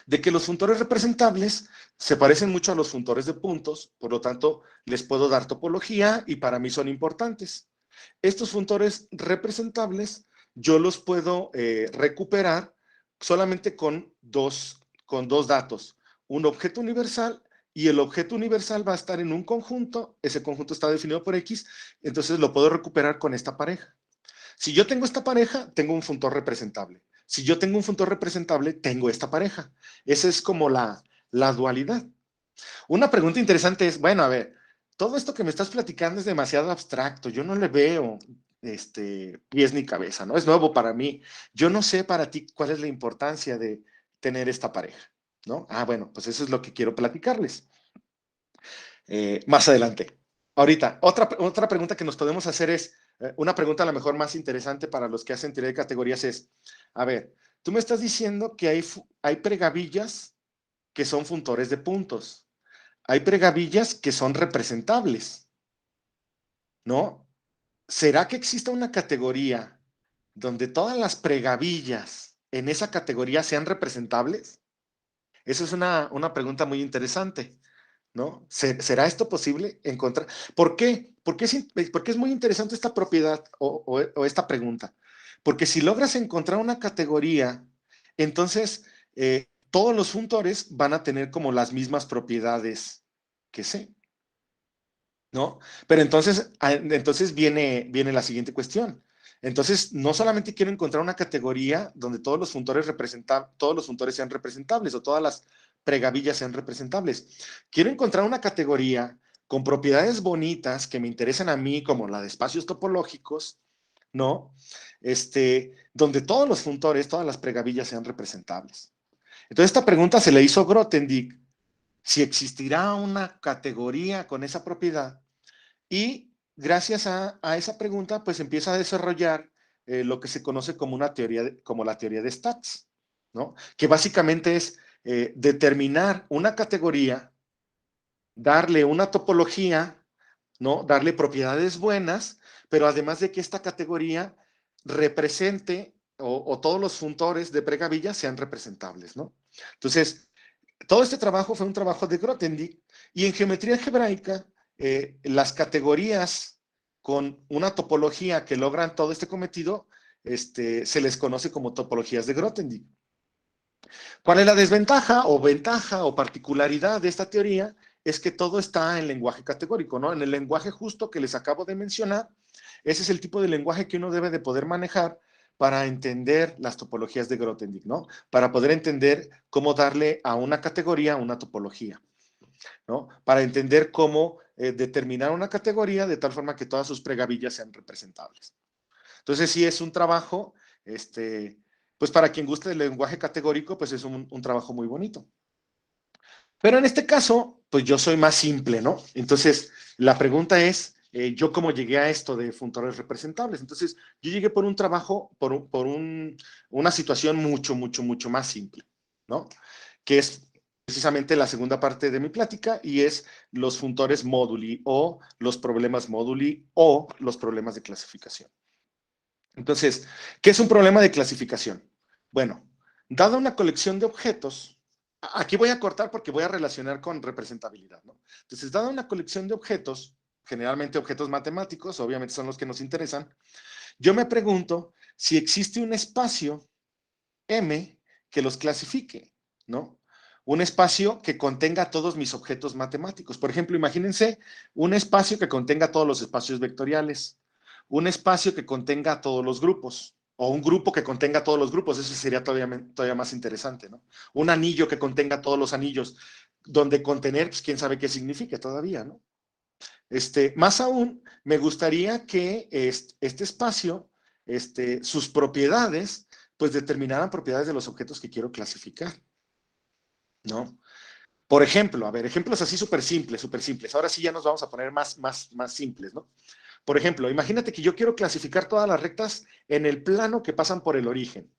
de que los funtores representables se parecen mucho a los funtores de puntos, por lo tanto, les puedo dar topología y para mí son importantes. Estos funtores representables yo los puedo recuperar solamente con dos datos, un objeto universal y el objeto universal va a estar en un conjunto, ese conjunto está definido por X, entonces lo puedo recuperar con esta pareja. Si yo tengo esta pareja, tengo un funtor representable. Si yo tengo un funtor representable, tengo esta pareja. Esa es como la dualidad. Una pregunta interesante es, bueno, a ver, todo esto que me estás platicando es demasiado abstracto, yo no le veo pies ni cabeza, ¿no? Es nuevo para mí. Yo no sé para ti cuál es la importancia de tener esta pareja, ¿no? Ah, bueno, pues eso es lo que quiero platicarles más adelante. Ahorita, otra pregunta que nos podemos hacer es, una pregunta a lo mejor más interesante para los que hacen teoría de categorías es, a ver, tú me estás diciendo que hay pregavillas que son funtores de puntos, hay pregavillas que son representables, ¿no? ¿Será que exista una categoría donde todas las pregavillas en esa categoría sean representables? Esa es una pregunta muy interesante. ¿No? ¿Será esto posible encontrar? ¿Por qué? Porque es muy interesante esta propiedad o esta pregunta. Porque si logras encontrar una categoría, entonces todos los funtores van a tener como las mismas propiedades que C, ¿no? Pero entonces viene la siguiente cuestión. Entonces, no solamente quiero encontrar una categoría donde todos los funtores sean representables o todas las pregavillas sean representables. Quiero encontrar una categoría con propiedades bonitas que me interesan a mí, como la de espacios topológicos, ¿no? Donde todos los funtores, todas las pregavillas sean representables. Entonces, esta pregunta se le hizo Grothendieck, si existirá una categoría con esa propiedad y gracias a esa pregunta, pues empieza a desarrollar lo que se conoce como una teoría, como la teoría de stats, ¿no? Que básicamente es determinar una categoría, darle una topología, ¿no? Darle propiedades buenas, pero además de que esta categoría represente o todos los funtores de pregavilla sean representables, ¿no? Entonces, todo este trabajo fue un trabajo de Grothendieck y en geometría algebraica las categorías con una topología que logran todo este cometido se les conoce como topologías de Grothendieck. ¿Cuál es la desventaja o ventaja o particularidad de esta teoría? Es que todo está en lenguaje categórico, ¿no? En el lenguaje justo que les acabo de mencionar, ese es el tipo de lenguaje que uno debe de poder manejar para entender las topologías de Grothendieck, ¿no? Para poder entender cómo darle a una categoría una topología, ¿no? Para entender cómo determinar una categoría de tal forma que todas sus pregavillas sean representables. Entonces, sí es un trabajo, pues para quien guste del lenguaje categórico, pues es un trabajo muy bonito. Pero en este caso, pues yo soy más simple, ¿no? Entonces, la pregunta es, ¿yo cómo llegué a esto de funtores representables? Entonces, yo llegué por un trabajo, una situación mucho más simple. ¿no? Que es precisamente la segunda parte de mi plática y es los funtores móduli o los problemas móduli o los problemas de clasificación. Entonces, ¿qué es un problema de clasificación? Bueno, dada una colección de objetos, aquí voy a cortar porque voy a relacionar con representabilidad, ¿no? Entonces, dada una colección de objetos, generalmente objetos matemáticos, obviamente son los que nos interesan, yo me pregunto si existe un espacio M que los clasifique, ¿no? Un espacio que contenga todos mis objetos matemáticos. Por ejemplo, imagínense un espacio que contenga todos los espacios vectoriales, un espacio que contenga todos los grupos, o un grupo que contenga todos los grupos, eso sería todavía más interesante, ¿no? Un anillo que contenga todos los anillos, donde contener, pues quién sabe qué significa todavía, ¿no? Más aún, me gustaría que este espacio, sus propiedades, pues determinaran propiedades de los objetos que quiero clasificar, ¿no? Por ejemplo, a ver, ejemplos así súper simples, súper simples. Ahora sí ya nos vamos a poner más simples, ¿no? Por ejemplo, imagínate que yo quiero clasificar todas las rectas en el plano que pasan por el origen.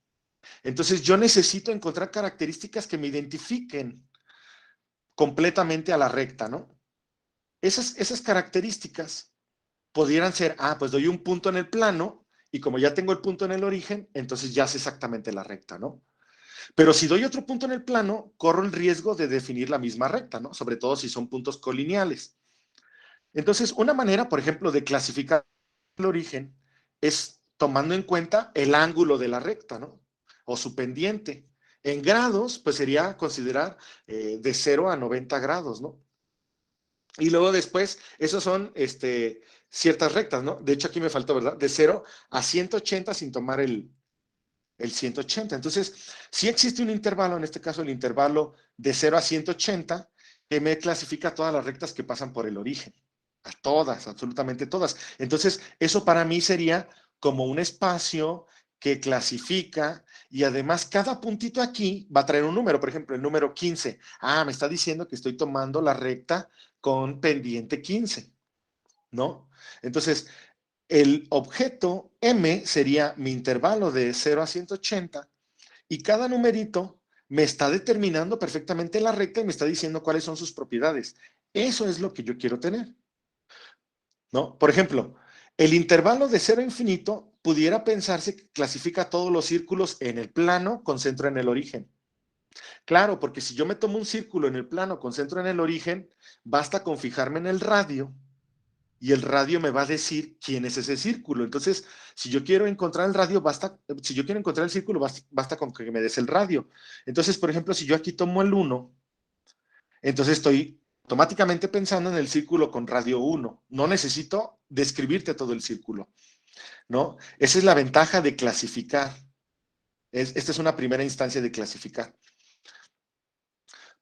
Entonces yo necesito encontrar características que me identifiquen completamente a la recta, ¿no? Esas características pudieran ser, pues doy un punto en el plano y como ya tengo el punto en el origen, entonces ya sé exactamente la recta, ¿no? Pero si doy otro punto en el plano, corro el riesgo de definir la misma recta, ¿no? Sobre todo si son puntos colineales. Entonces, una manera, por ejemplo, de clasificar el origen es tomando en cuenta el ángulo de la recta, ¿no? O su pendiente. En grados, pues sería considerar de 0 a 90 grados, ¿no? Y luego después, esos son ciertas rectas, ¿no? De hecho, aquí me faltó, ¿verdad? De 0 a 180 sin tomar el 180. Entonces, sí existe un intervalo, en este caso el intervalo de 0 a 180, que me clasifica todas las rectas que pasan por el origen. A todas, absolutamente todas. Entonces, eso para mí sería como un espacio que clasifica y además cada puntito aquí va a traer un número. Por ejemplo, el número 15. Me está diciendo que estoy tomando la recta con pendiente 15, ¿no? Entonces, el objeto M sería mi intervalo de 0 a 180 y cada numerito me está determinando perfectamente la recta y me está diciendo cuáles son sus propiedades. Eso es lo que yo quiero tener, ¿no? Por ejemplo, el intervalo de 0 a infinito pudiera pensarse que clasifica todos los círculos en el plano con centro en el origen. Claro, porque si yo me tomo un círculo en el plano con centro en el origen, basta con fijarme en el radio y el radio me va a decir quién es ese círculo. Entonces, si yo quiero encontrar el radio, si yo quiero encontrar el círculo, basta con que me des el radio. Entonces, por ejemplo, si yo aquí tomo el 1, entonces estoy automáticamente pensando en el círculo con radio 1. No necesito describirte todo el círculo, ¿no? Esa es la ventaja de clasificar. Esta es una primera instancia de clasificar.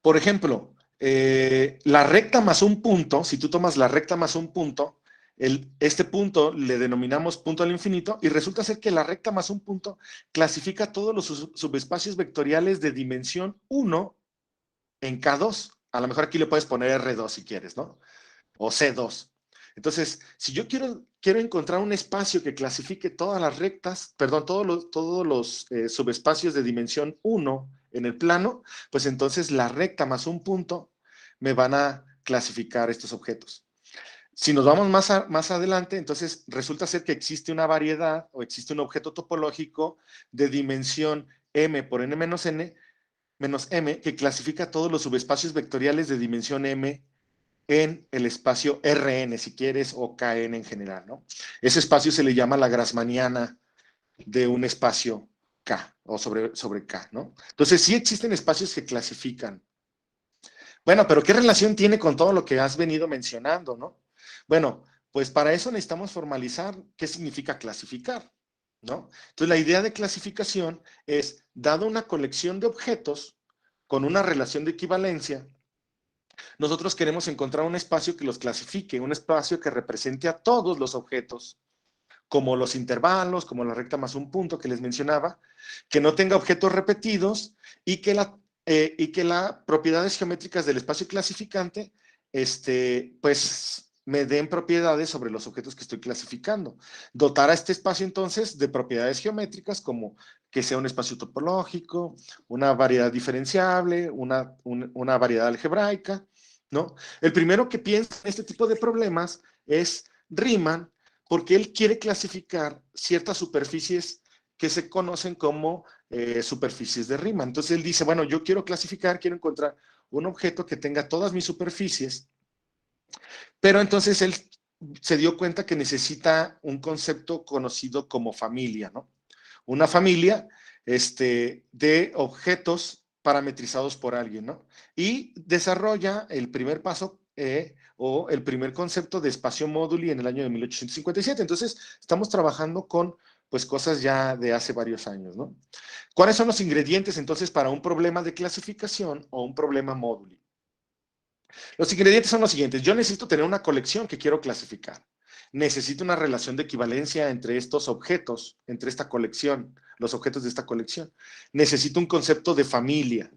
Por ejemplo, la recta más un punto, si tú tomas la recta más un punto, este punto le denominamos punto al infinito y resulta ser que la recta más un punto clasifica todos los subespacios vectoriales de dimensión 1 en K2. A lo mejor aquí le puedes poner R2 si quieres, ¿no? O C2. Entonces, si yo quiero encontrar un espacio que clasifique todas las rectas, perdón, todos los subespacios de dimensión 1 en el plano, pues entonces la recta más un punto me van a clasificar estos objetos. Si nos vamos más adelante, entonces resulta ser que existe una variedad o existe un objeto topológico de dimensión m por n menos m que clasifica todos los subespacios vectoriales de dimensión m en el espacio Rn, si quieres, o Kn en general, ¿no? Ese espacio se le llama la grassmanniana de un espacio K o sobre K, ¿no? Entonces, sí existen espacios que clasifican. Bueno, pero ¿qué relación tiene con todo lo que has venido mencionando, no? Bueno, pues para eso necesitamos formalizar qué significa clasificar, ¿no? Entonces, la idea de clasificación es, dado una colección de objetos con una relación de equivalencia, nosotros queremos encontrar un espacio que los clasifique, un espacio que represente a todos los objetos, como los intervalos, como la recta más un punto que les mencionaba, que no tenga objetos repetidos y que las propiedades geométricas del espacio clasificante, pues me den propiedades sobre los objetos que estoy clasificando. Dotar a este espacio entonces de propiedades geométricas como que sea un espacio topológico, una variedad diferenciable, una variedad algebraica, ¿no? El primero que piensa en este tipo de problemas es Riemann, porque él quiere clasificar ciertas superficies que se conocen como superficies de Riemann. Entonces él dice, bueno, yo quiero encontrar un objeto que tenga todas mis superficies, pero entonces él se dio cuenta que necesita un concepto conocido como familia, ¿no? Una familia de objetos parametrizados por alguien, ¿no? Y desarrolla el primer paso o el primer concepto de espacio móduli en el año de 1857. Entonces, estamos trabajando con pues cosas ya de hace varios años, ¿no? ¿Cuáles son los ingredientes entonces para un problema de clasificación o un problema móduli? Los ingredientes son los siguientes. Yo necesito tener una colección que quiero clasificar. Necesito una relación de equivalencia entre estos objetos, entre esta colección, los objetos de esta colección. Necesito un concepto de familia,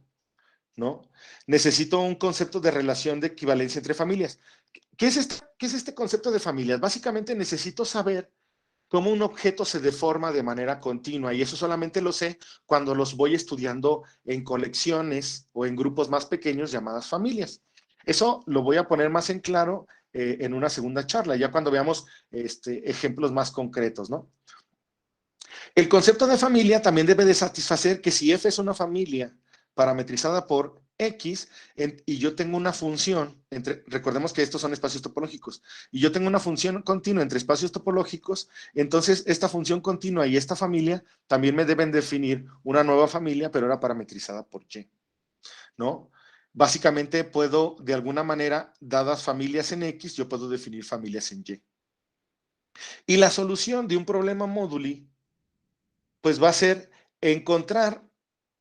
¿no? Necesito un concepto de relación de equivalencia entre familias. ¿Qué es este concepto de familias? Básicamente necesito saber cómo un objeto se deforma de manera continua, y eso solamente lo sé cuando los voy estudiando en colecciones o en grupos más pequeños llamadas familias. Eso lo voy a poner más en claro en una segunda charla, ya cuando veamos ejemplos más concretos, ¿no? El concepto de familia también debe de satisfacer que si f es una familia parametrizada por x y yo tengo una función, recordemos que estos son espacios topológicos, y yo tengo una función continua entre espacios topológicos, entonces esta función continua y esta familia también me deben definir una nueva familia, pero ahora parametrizada por y, ¿no? Básicamente puedo, de alguna manera, dadas familias en x, yo puedo definir familias en y. Y la solución de un problema móduli pues va a ser encontrar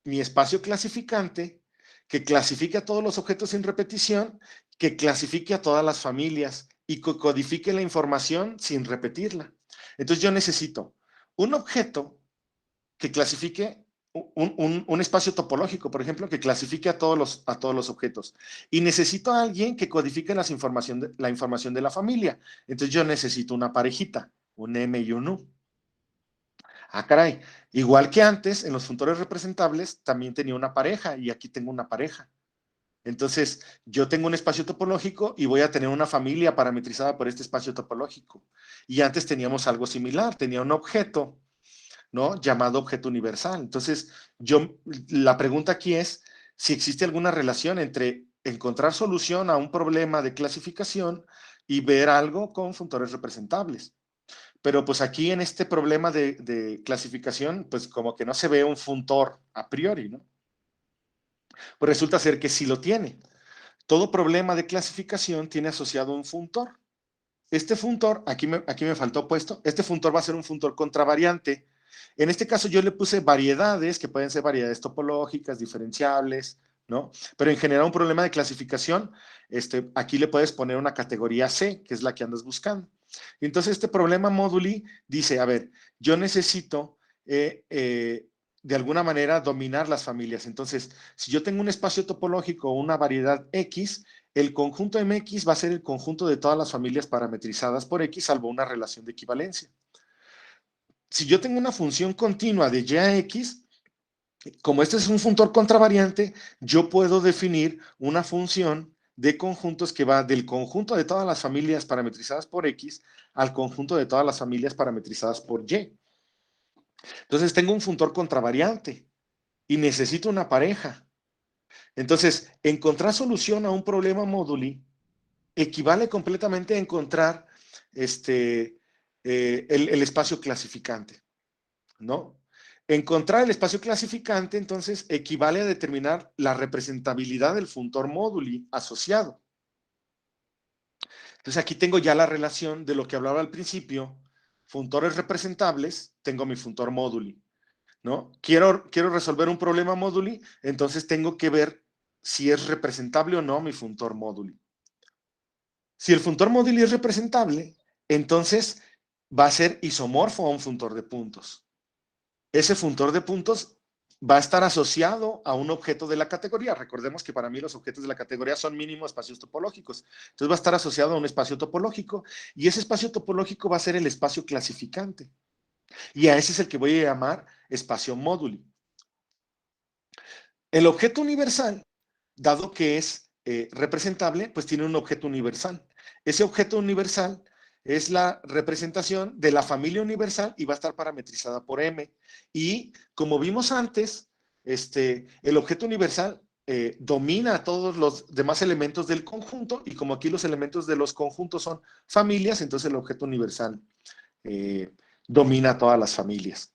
mi espacio clasificante que clasifique a todos los objetos sin repetición, que clasifique a todas las familias y que codifique la información sin repetirla. Entonces yo necesito un objeto que clasifique un espacio topológico, por ejemplo, que clasifique a todos los objetos. Y necesito a alguien que codifique la información de la familia. Entonces yo necesito una parejita, un M y un U. Ah, caray. Igual que antes, en los funtores representables también tenía una pareja y aquí tengo una pareja. Entonces, yo tengo un espacio topológico y voy a tener una familia parametrizada por este espacio topológico. Y antes teníamos algo similar, tenía un objeto, ¿no? Llamado objeto universal. Entonces, la pregunta aquí es si existe alguna relación entre encontrar solución a un problema de clasificación y ver algo con funtores representables. Pero pues aquí en este problema de clasificación, pues como que no se ve un funtor a priori, ¿no? Pues resulta ser que sí lo tiene. Todo problema de clasificación tiene asociado un funtor. Este funtor, aquí me faltó puesto, este funtor va a ser un funtor contravariante. En este caso yo le puse variedades, que pueden ser variedades topológicas, diferenciables, ¿no? Pero en general un problema de clasificación, aquí le puedes poner una categoría C, que es la que andas buscando. Entonces este problema móduli dice, a ver, yo necesito de alguna manera dominar las familias. Entonces, si yo tengo un espacio topológico o una variedad X, el conjunto MX va a ser el conjunto de todas las familias parametrizadas por X, salvo una relación de equivalencia. Si yo tengo una función continua de Y a X, como este es un funtor contravariante, yo puedo definir una función de conjuntos que va del conjunto de todas las familias parametrizadas por X al conjunto de todas las familias parametrizadas por Y. Entonces tengo un funtor contravariante y necesito una pareja. Entonces, encontrar solución a un problema móduli equivale completamente a encontrar el espacio clasificante, ¿no? Encontrar el espacio clasificante, entonces, equivale a determinar la representabilidad del funtor móduli asociado. Entonces, aquí tengo ya la relación de lo que hablaba al principio, funtores representables, tengo mi funtor móduli, ¿no? Quiero resolver un problema móduli, entonces tengo que ver si es representable o no mi funtor móduli. Si el funtor móduli es representable, entonces va a ser isomorfo a un funtor de puntos. Ese funtor de puntos va a estar asociado a un objeto de la categoría. Recordemos que para mí los objetos de la categoría son mínimo espacios topológicos. Entonces va a estar asociado a un espacio topológico y ese espacio topológico va a ser el espacio clasificante. Y a ese es el que voy a llamar espacio móduli. El objeto universal, dado que es representable, pues tiene un objeto universal. Ese objeto universal es la representación de la familia universal y va a estar parametrizada por M. Y como vimos antes, el objeto universal domina a todos los demás elementos del conjunto, y como aquí los elementos de los conjuntos son familias, entonces el objeto universal domina a todas las familias.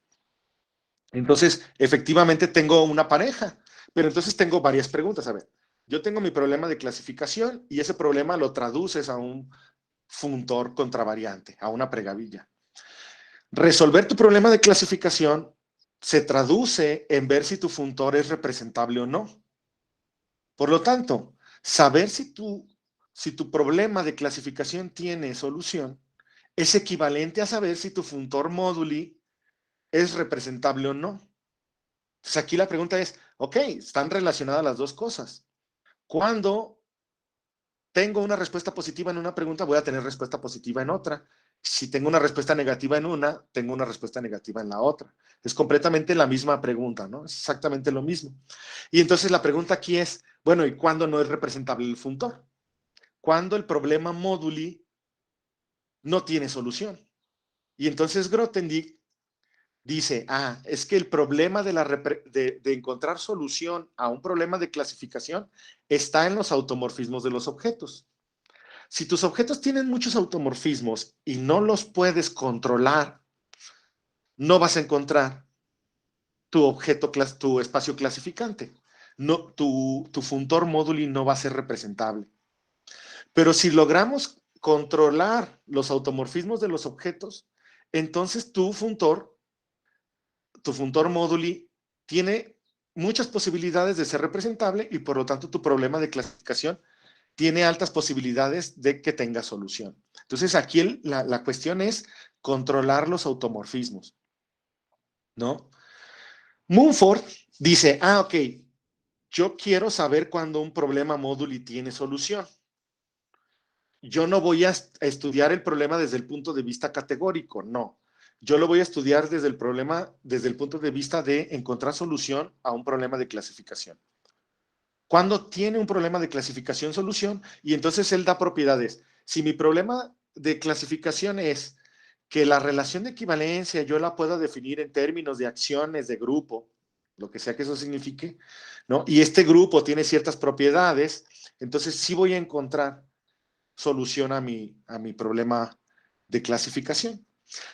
Entonces, efectivamente tengo una pareja, pero entonces tengo varias preguntas. A ver, yo tengo mi problema de clasificación y ese problema lo traduces a un funtor contravariante, a una pregavilla. Resolver tu problema de clasificación se traduce en ver si tu funtor es representable o no. Por lo tanto, saber si tu problema de clasificación tiene solución es equivalente a saber si tu funtor móduli es representable o no. Entonces aquí la pregunta es, ok, están relacionadas las dos cosas. Cuando tengo una respuesta positiva en una pregunta, voy a tener respuesta positiva en otra. Si tengo una respuesta negativa en una, tengo una respuesta negativa en la otra. Es completamente la misma pregunta, ¿no? Es exactamente lo mismo. Y entonces la pregunta aquí es, bueno, ¿y cuándo no es representable el funtor? Cuando el problema móduli no tiene solución. Y entonces Grothendieck dice, es que el problema de encontrar solución a un problema de clasificación está en los automorfismos de los objetos. Si tus objetos tienen muchos automorfismos y no los puedes controlar, no vas a encontrar tu espacio clasificante. No, tu funtor móduli no va a ser representable. Pero si logramos controlar los automorfismos de los objetos, entonces tu funtor móduli tiene muchas posibilidades de ser representable y por lo tanto tu problema de clasificación tiene altas posibilidades de que tenga solución. Entonces aquí la cuestión es controlar los automorfismos, ¿no? Mumford dice, ok, yo quiero saber cuándo un problema móduli tiene solución. Yo no voy a estudiar el problema desde el punto de vista categórico, no. Yo lo voy a estudiar desde el punto de vista de encontrar solución a un problema de clasificación. Cuando tiene un problema de clasificación, solución, y entonces él da propiedades. Si mi problema de clasificación es que la relación de equivalencia yo la puedo definir en términos de acciones de grupo, lo que sea que eso signifique, ¿no? Y este grupo tiene ciertas propiedades, entonces sí voy a encontrar solución a mi problema de clasificación.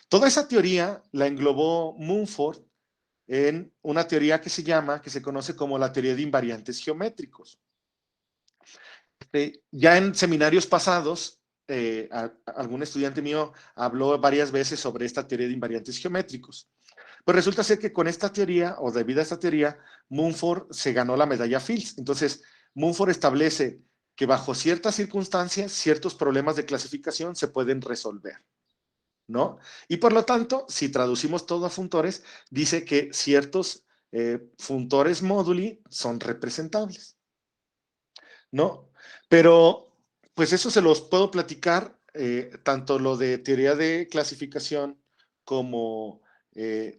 Toda esa teoría la englobó Mumford en una teoría que se conoce como la teoría de invariantes geométricos. Ya en seminarios pasados, algún estudiante mío habló varias veces sobre esta teoría de invariantes geométricos. Pues resulta ser que con esta teoría, o debido a esta teoría, Mumford se ganó la medalla Fields. Entonces, Mumford establece que bajo ciertas circunstancias, ciertos problemas de clasificación se pueden resolver, ¿no? Y por lo tanto, si traducimos todo a funtores, dice que ciertos funtores móduli son representables, ¿no? Pero, pues eso se los puedo platicar, tanto lo de teoría de clasificación como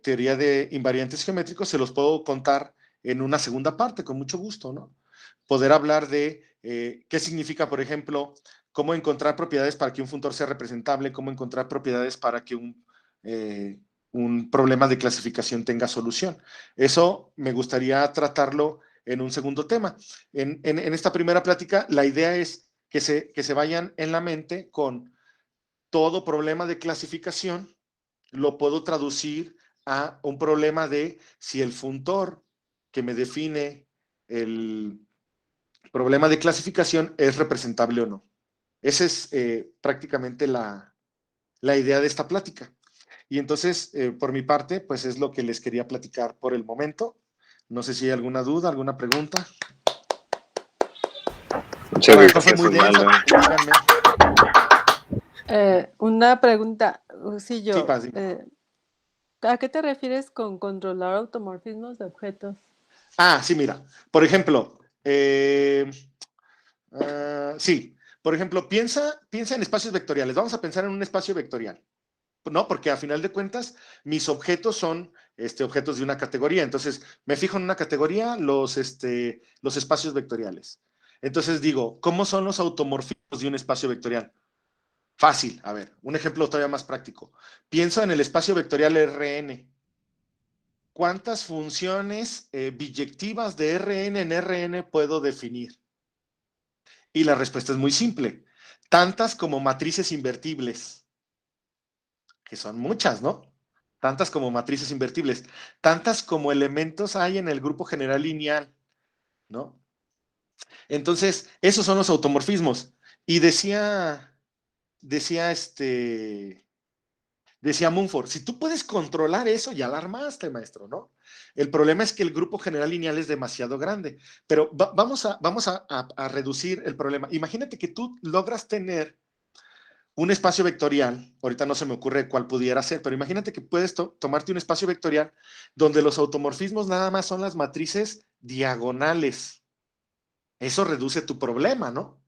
teoría de invariantes geométricos, se los puedo contar en una segunda parte, con mucho gusto, ¿no? Poder hablar de qué significa, por ejemplo, cómo encontrar propiedades para que un funtor sea representable, cómo encontrar propiedades para que un problema de clasificación tenga solución. Eso me gustaría tratarlo en un segundo tema. En esta primera plática, la idea es que se vayan en la mente con todo problema de clasificación, lo puedo traducir a un problema de si el funtor que me define el problema de clasificación es representable o no. Esa es prácticamente la idea de esta plática. Y entonces, por mi parte, pues es lo que les quería platicar por el momento. No sé si hay alguna duda, alguna pregunta. Muchas A lo mejor fue gracias, muy denso, Osvaldo. díganme. Una pregunta, sí, Sí, Paz, ¿a qué te refieres con controlar automorfismos de objetos? sí, mira, por ejemplo, sí, por ejemplo, piensa en espacios vectoriales. Vamos a pensar en un espacio vectorial, ¿no? Porque a final de cuentas, mis objetos son objetos de una categoría. Entonces, me fijo en una categoría los espacios vectoriales. Entonces digo, ¿cómo son los automorfismos de un espacio vectorial? Fácil, a ver, un ejemplo todavía más práctico. Pienso en el espacio vectorial Rn. ¿Cuántas funciones biyectivas de Rn en Rn puedo definir? Y la respuesta es muy simple. Tantas como matrices invertibles, que son muchas, ¿no? Tantas como matrices invertibles. Tantas como elementos hay en el grupo general lineal, ¿no? Entonces, esos son los automorfismos. Y decía Mumford, si tú puedes controlar eso, ya la armaste, maestro, ¿no? El problema es que el grupo general lineal es demasiado grande. Pero vamos a reducir el problema. Imagínate que tú logras tener un espacio vectorial, ahorita no se me ocurre cuál pudiera ser, pero imagínate que puedes tomarte un espacio vectorial donde los automorfismos nada más son las matrices diagonales. Eso reduce tu problema, ¿no?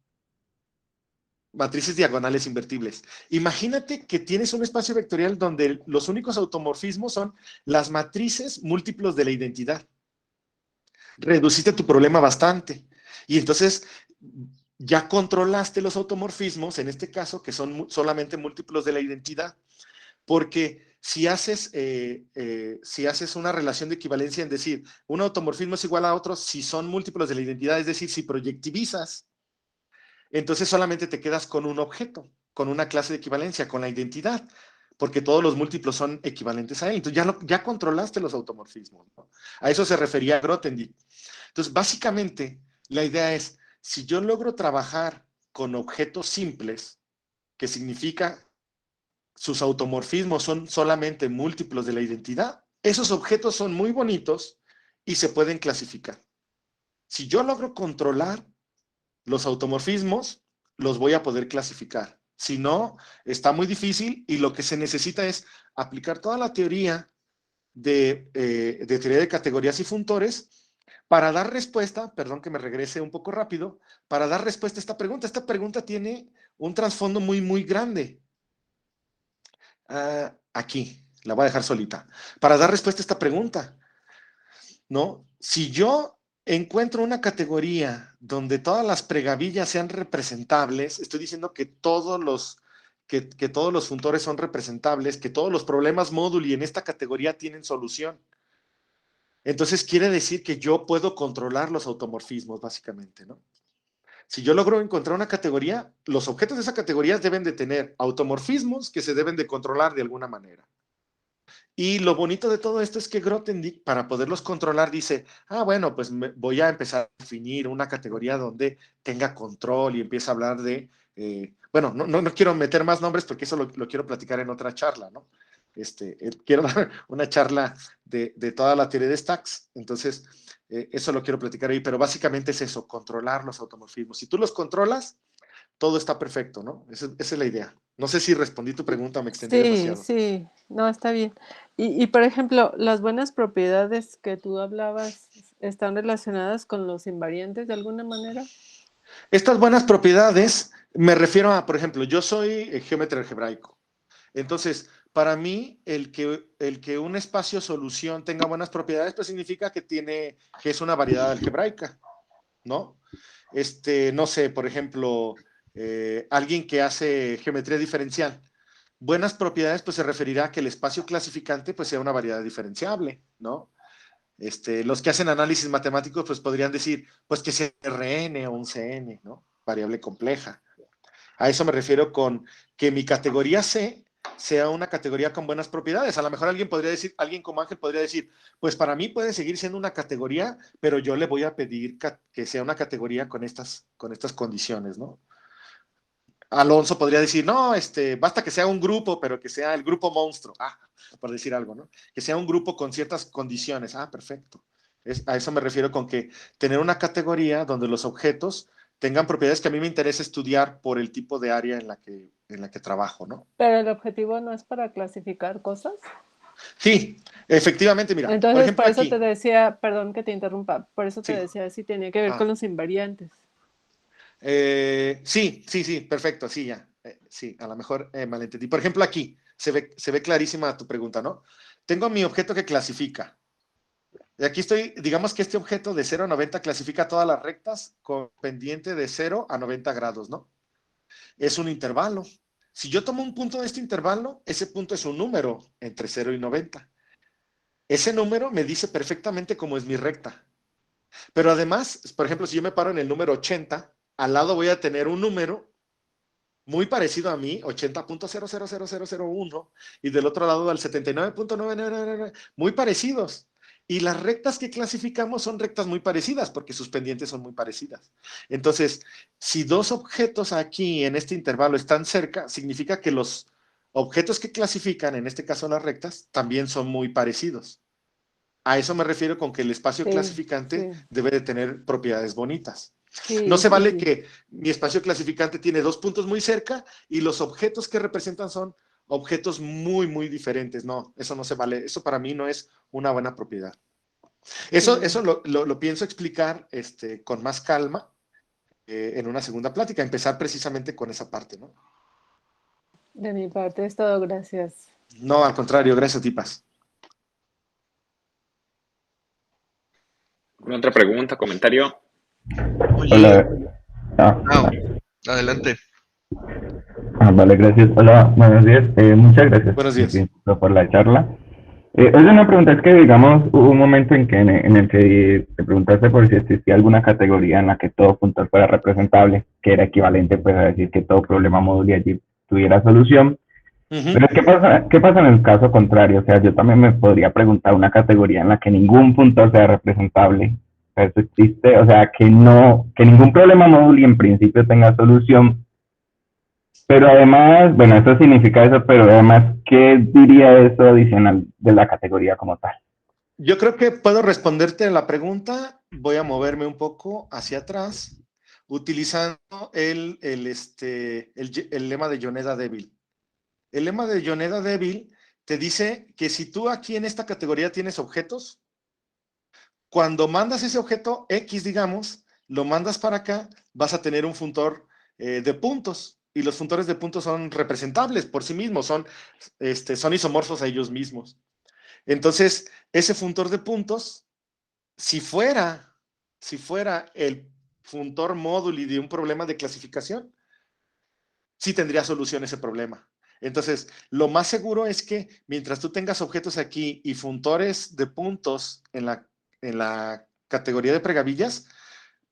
Matrices diagonales invertibles. Imagínate que tienes un espacio vectorial donde los únicos automorfismos son las matrices múltiplos de la identidad. Reduciste tu problema bastante. Y entonces ya controlaste los automorfismos, en este caso, que son solamente múltiplos de la identidad, porque si haces una relación de equivalencia en decir, un automorfismo es igual a otro si son múltiplos de la identidad, es decir, si proyectivizas, entonces solamente te quedas con un objeto, con una clase de equivalencia, con la identidad, porque todos los múltiplos son equivalentes a él. Entonces ya controlaste los automorfismos, ¿no? A eso se refería Grothendieck. Entonces, básicamente, la idea es, si yo logro trabajar con objetos simples, que significa sus automorfismos son solamente múltiplos de la identidad, esos objetos son muy bonitos y se pueden clasificar. Si yo logro controlar los automorfismos, los voy a poder clasificar. Si no, está muy difícil y lo que se necesita es aplicar toda la teoría de teoría de categorías y funtores para dar respuesta, perdón que me regrese un poco rápido, para dar respuesta a esta pregunta. Esta pregunta tiene un trasfondo muy, muy grande. Aquí, la voy a dejar solita. Para dar respuesta a esta pregunta, ¿no? Si yo encuentro una categoría donde todas las pregavillas sean representables, estoy diciendo que todos los funtores son representables, que todos los problemas móduli en esta categoría tienen solución. Entonces quiere decir que yo puedo controlar los automorfismos, básicamente, ¿no? Si yo logro encontrar una categoría, los objetos de esa categoría deben de tener automorfismos que se deben de controlar de alguna manera. Y lo bonito de todo esto es que Grothendieck, para poderlos controlar, dice, bueno, pues voy a empezar a definir una categoría donde tenga control y empieza a hablar de, bueno, no quiero meter más nombres porque eso lo quiero platicar en otra charla, ¿no? Quiero dar una charla de toda la teoría de stacks, entonces eso lo quiero platicar ahí, pero básicamente es eso, controlar los automorfismos. Si tú los controlas, todo está perfecto, ¿no? Esa es la idea. No sé si respondí tu pregunta, me extendí Sí, demasiado. sí, no, está bien. Por ejemplo, las buenas propiedades que tú hablabas están relacionadas con los invariantes de alguna manera. Estas buenas propiedades, me refiero a, por ejemplo, yo soy geómetra algebraico. Entonces, para mí, el que un espacio solución tenga buenas propiedades, pues significa que es una variedad algebraica, ¿no? No sé, por ejemplo, alguien que hace geometría diferencial. Buenas propiedades, pues se referirá a que el espacio clasificante, pues sea una variedad diferenciable, ¿no? Los que hacen análisis matemáticos, pues podrían decir, pues que sea Rn o un Cn, ¿no? Variable compleja. A eso me refiero con que mi categoría C sea una categoría con buenas propiedades. A lo mejor alguien como Ángel podría decir, pues para mí puede seguir siendo una categoría, pero yo le voy a pedir que sea una categoría con estas condiciones, ¿no? Alonso podría decir, no, basta que sea un grupo, pero que sea el grupo monstruo, por decir algo, ¿no? Que sea un grupo con ciertas condiciones. Perfecto. A eso me refiero con que tener una categoría donde los objetos tengan propiedades que a mí me interesa estudiar por el tipo de área en la que trabajo, ¿no? Pero el objetivo no es para clasificar cosas. Sí, efectivamente, mira, por Entonces, por ejemplo eso te aquí. decía, perdón que te interrumpa, por eso te Sí. decía si tenía que ver con los invariantes. Sí, perfecto, sí, ya. Sí, a lo mejor malentendí. Por ejemplo, aquí, se ve clarísima tu pregunta, ¿no? Tengo mi objeto que clasifica. Y aquí estoy, digamos que este objeto de 0 a 90 clasifica todas las rectas con pendiente de 0 a 90 grados, ¿no? Es un intervalo. Si yo tomo un punto de este intervalo, ese punto es un número entre 0 y 90. Ese número me dice perfectamente cómo es mi recta. Pero además, por ejemplo, si yo me paro en el número 80, al lado voy a tener un número muy parecido a mí, 80.000001, y del otro lado al 79.999, muy parecidos. Y las rectas que clasificamos son rectas muy parecidas, porque sus pendientes son muy parecidas. Entonces, si dos objetos aquí en este intervalo están cerca, significa que los objetos que clasifican, en este caso las rectas, también son muy parecidos. A eso me refiero con que el espacio clasificante debe de tener propiedades bonitas. No se vale que mi espacio clasificante tiene dos puntos muy cerca y los objetos que representan son objetos muy, muy diferentes. No, eso no se vale. Eso para mí no es una buena propiedad. Eso lo pienso explicar con más calma en una segunda plática, empezar precisamente con esa parte, ¿no? De mi parte es todo, gracias. No, al contrario, gracias, Tipas. ¿Alguna otra pregunta, comentario? Oye, Hola. adelante. Vale, gracias. Hola, buenos días. Muchas gracias Buenos días. por la charla. Es una pregunta, es que digamos, hubo un momento en el que te preguntaste por si existía alguna categoría en la que todo punto fuera representable, que era equivalente pues a decir que todo problema módulo allí tuviera solución. Pero ¿qué pasa en el caso contrario? O sea, yo también me podría preguntar una categoría en la que ningún punto sea representable. O sea, eso existe, o sea, que ningún problema módulo en principio tenga solución. Pero además, bueno, eso significa eso, pero además, ¿qué diría eso adicional de la categoría como tal? Yo creo que puedo responderte la pregunta. Voy a moverme un poco hacia atrás utilizando el lema de Yoneda Devil. El lema de Yoneda Devil te dice que si tú aquí en esta categoría tienes objetos, cuando mandas ese objeto X, digamos, lo mandas para acá, vas a tener un funtor de puntos. Y los funtores de puntos son representables por sí mismos, son isomorfos a ellos mismos. Entonces, ese funtor de puntos, si fuera el funtor móduli de un problema de clasificación, sí tendría solución ese problema. Entonces, lo más seguro es que mientras tú tengas objetos aquí y funtores de puntos en la categoría de pregavillas,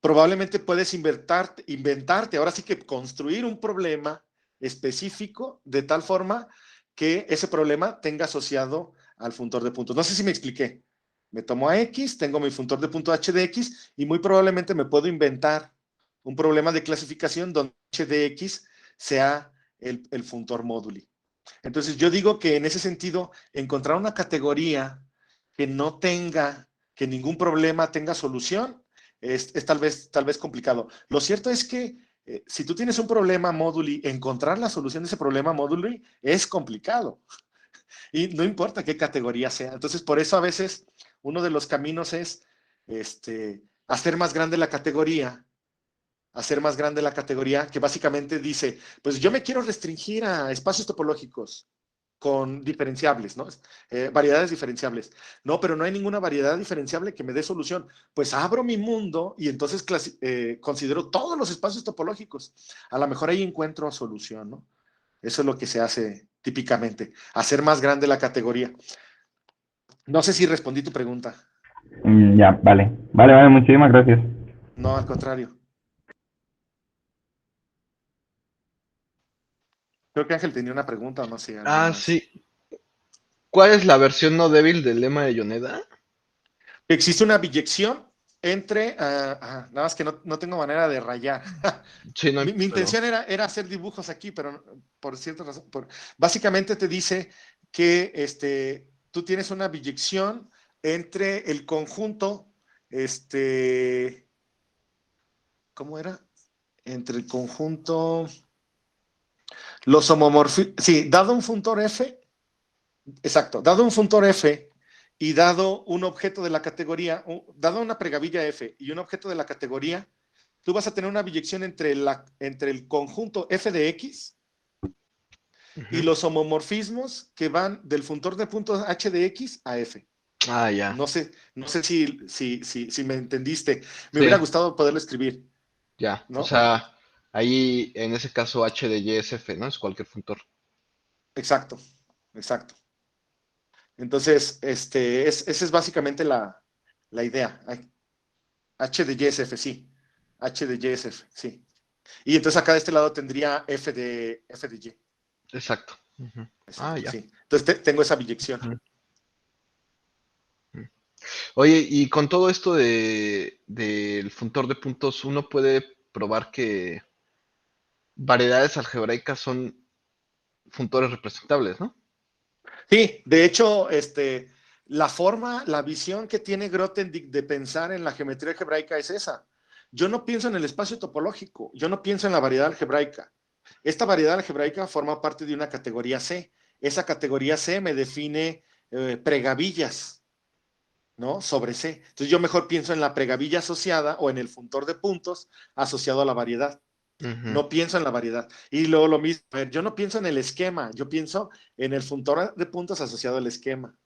probablemente puedes inventarte, ahora sí que construir un problema específico de tal forma que ese problema tenga asociado al funtor de puntos. No sé si me expliqué. Me tomo a X, tengo mi funtor de punto H de X y muy probablemente me puedo inventar un problema de clasificación donde H de X sea el funtor móduli. Entonces yo digo que en ese sentido, encontrar una categoría que no tenga, que ningún problema tenga solución, es tal vez complicado. Lo cierto es que si tú tienes un problema móduli, encontrar la solución de ese problema móduli es complicado. Y no importa qué categoría sea. Entonces, por eso a veces uno de los caminos es hacer más grande la categoría, que básicamente dice, pues yo me quiero restringir a espacios topológicos con diferenciables, ¿no? Variedades diferenciables. No, pero no hay ninguna variedad diferenciable que me dé solución. Pues abro mi mundo y entonces considero todos los espacios topológicos. A lo mejor ahí encuentro solución, ¿no? Eso es lo que se hace típicamente, hacer más grande la categoría. No sé si respondí tu pregunta. Ya, vale. Vale, muchísimas gracias. No, al contrario. Creo que Ángel tenía una pregunta o no sé. Más. Sí. ¿Cuál es la versión no débil del lema de Yoneda? Existe una biyección entre, nada más que no tengo manera de rayar. Sí, no, mi intención era hacer dibujos aquí, pero por cierta razón, básicamente te dice que tú tienes una biyección entre el conjunto, ¿cómo era? Entre el conjunto, los homomorfismos, sí, dado un funtor F, exacto, dado un funtor F y dado un objeto de la categoría, dado una pregavilla F y un objeto de la categoría, tú vas a tener una biyección entre el conjunto F de X y los homomorfismos que van del funtor de puntos h de x a f. Ah, ya. No sé si me entendiste. Me Sí. hubiera gustado poderlo escribir, Ya. ¿no? O sea, ahí en ese caso H de Y es F, ¿no? Es cualquier funtor. Exacto. Entonces, esa es básicamente la idea. H de Y es F, sí. H de Y es F, sí. Y entonces acá de este lado tendría F de Y. Exacto. Ujú. Exacto, Ah, ya. sí. Entonces tengo esa biyección. Ujú. Oye, y con todo esto del funtor de puntos, uno puede probar que variedades algebraicas son funtores representables, ¿no? Sí, de hecho, la visión que tiene Grothendieck de pensar en la geometría algebraica es esa. Yo no pienso en el espacio topológico, yo no pienso en la variedad algebraica. Esta variedad algebraica forma parte de una categoría C. Esa categoría C me define pregavillas, ¿no? Sobre C. Entonces yo mejor pienso en la pregavilla asociada o en el funtor de puntos asociado a la variedad. Ujú. No pienso en la variedad. Y luego lo mismo, yo no pienso en el esquema, yo pienso en el funtor de puntos asociado al esquema.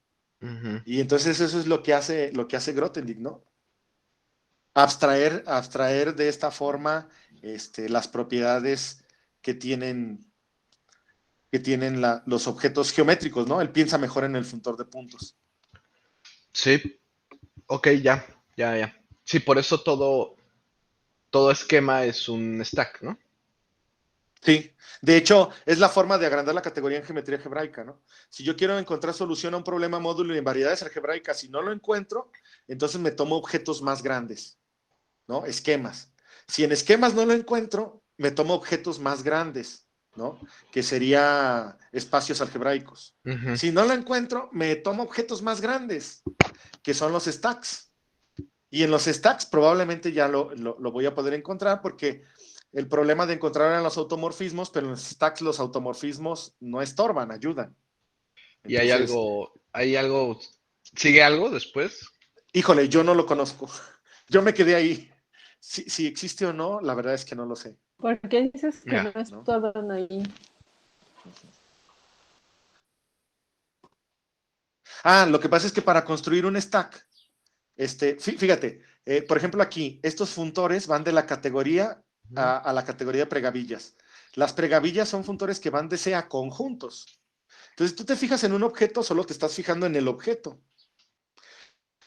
Ujú. Y entonces eso es lo que hace Grothendieck, ¿no? Abstraer de esta forma las propiedades que tienen, los objetos geométricos, ¿no? Él piensa mejor en el funtor de puntos. Sí, ok, ya. Sí, por eso todo esquema es un stack, ¿no? Sí, de hecho, es la forma de agrandar la categoría en geometría algebraica, ¿no? Si yo quiero encontrar solución a un problema módulo en variedades algebraicas y no lo encuentro, entonces me tomo objetos más grandes, ¿no? Esquemas. Si en esquemas no lo encuentro, me tomo objetos más grandes, ¿no? Que sería espacios algebraicos. Ujú. Si no lo encuentro, me tomo objetos más grandes, que son los stacks. Y en los stacks probablemente ya lo voy a poder encontrar porque el problema de encontrar eran los automorfismos, pero en los stacks los automorfismos no estorban, ayudan. Y Entonces, ¿sigue algo después? híjole, yo no lo conozco. Yo me quedé ahí. Si existe o no, la verdad es que no lo sé, ¿Por qué dices que Ya. no ¿no? estorban ahí? Lo que pasa es que para construir un stack, fíjate, por ejemplo aquí, estos funtores van de la categoría a la categoría de pregavillas. Las pregavillas son funtores que van de C a conjuntos. Entonces, tú te fijas en un objeto, solo te estás fijando en el objeto.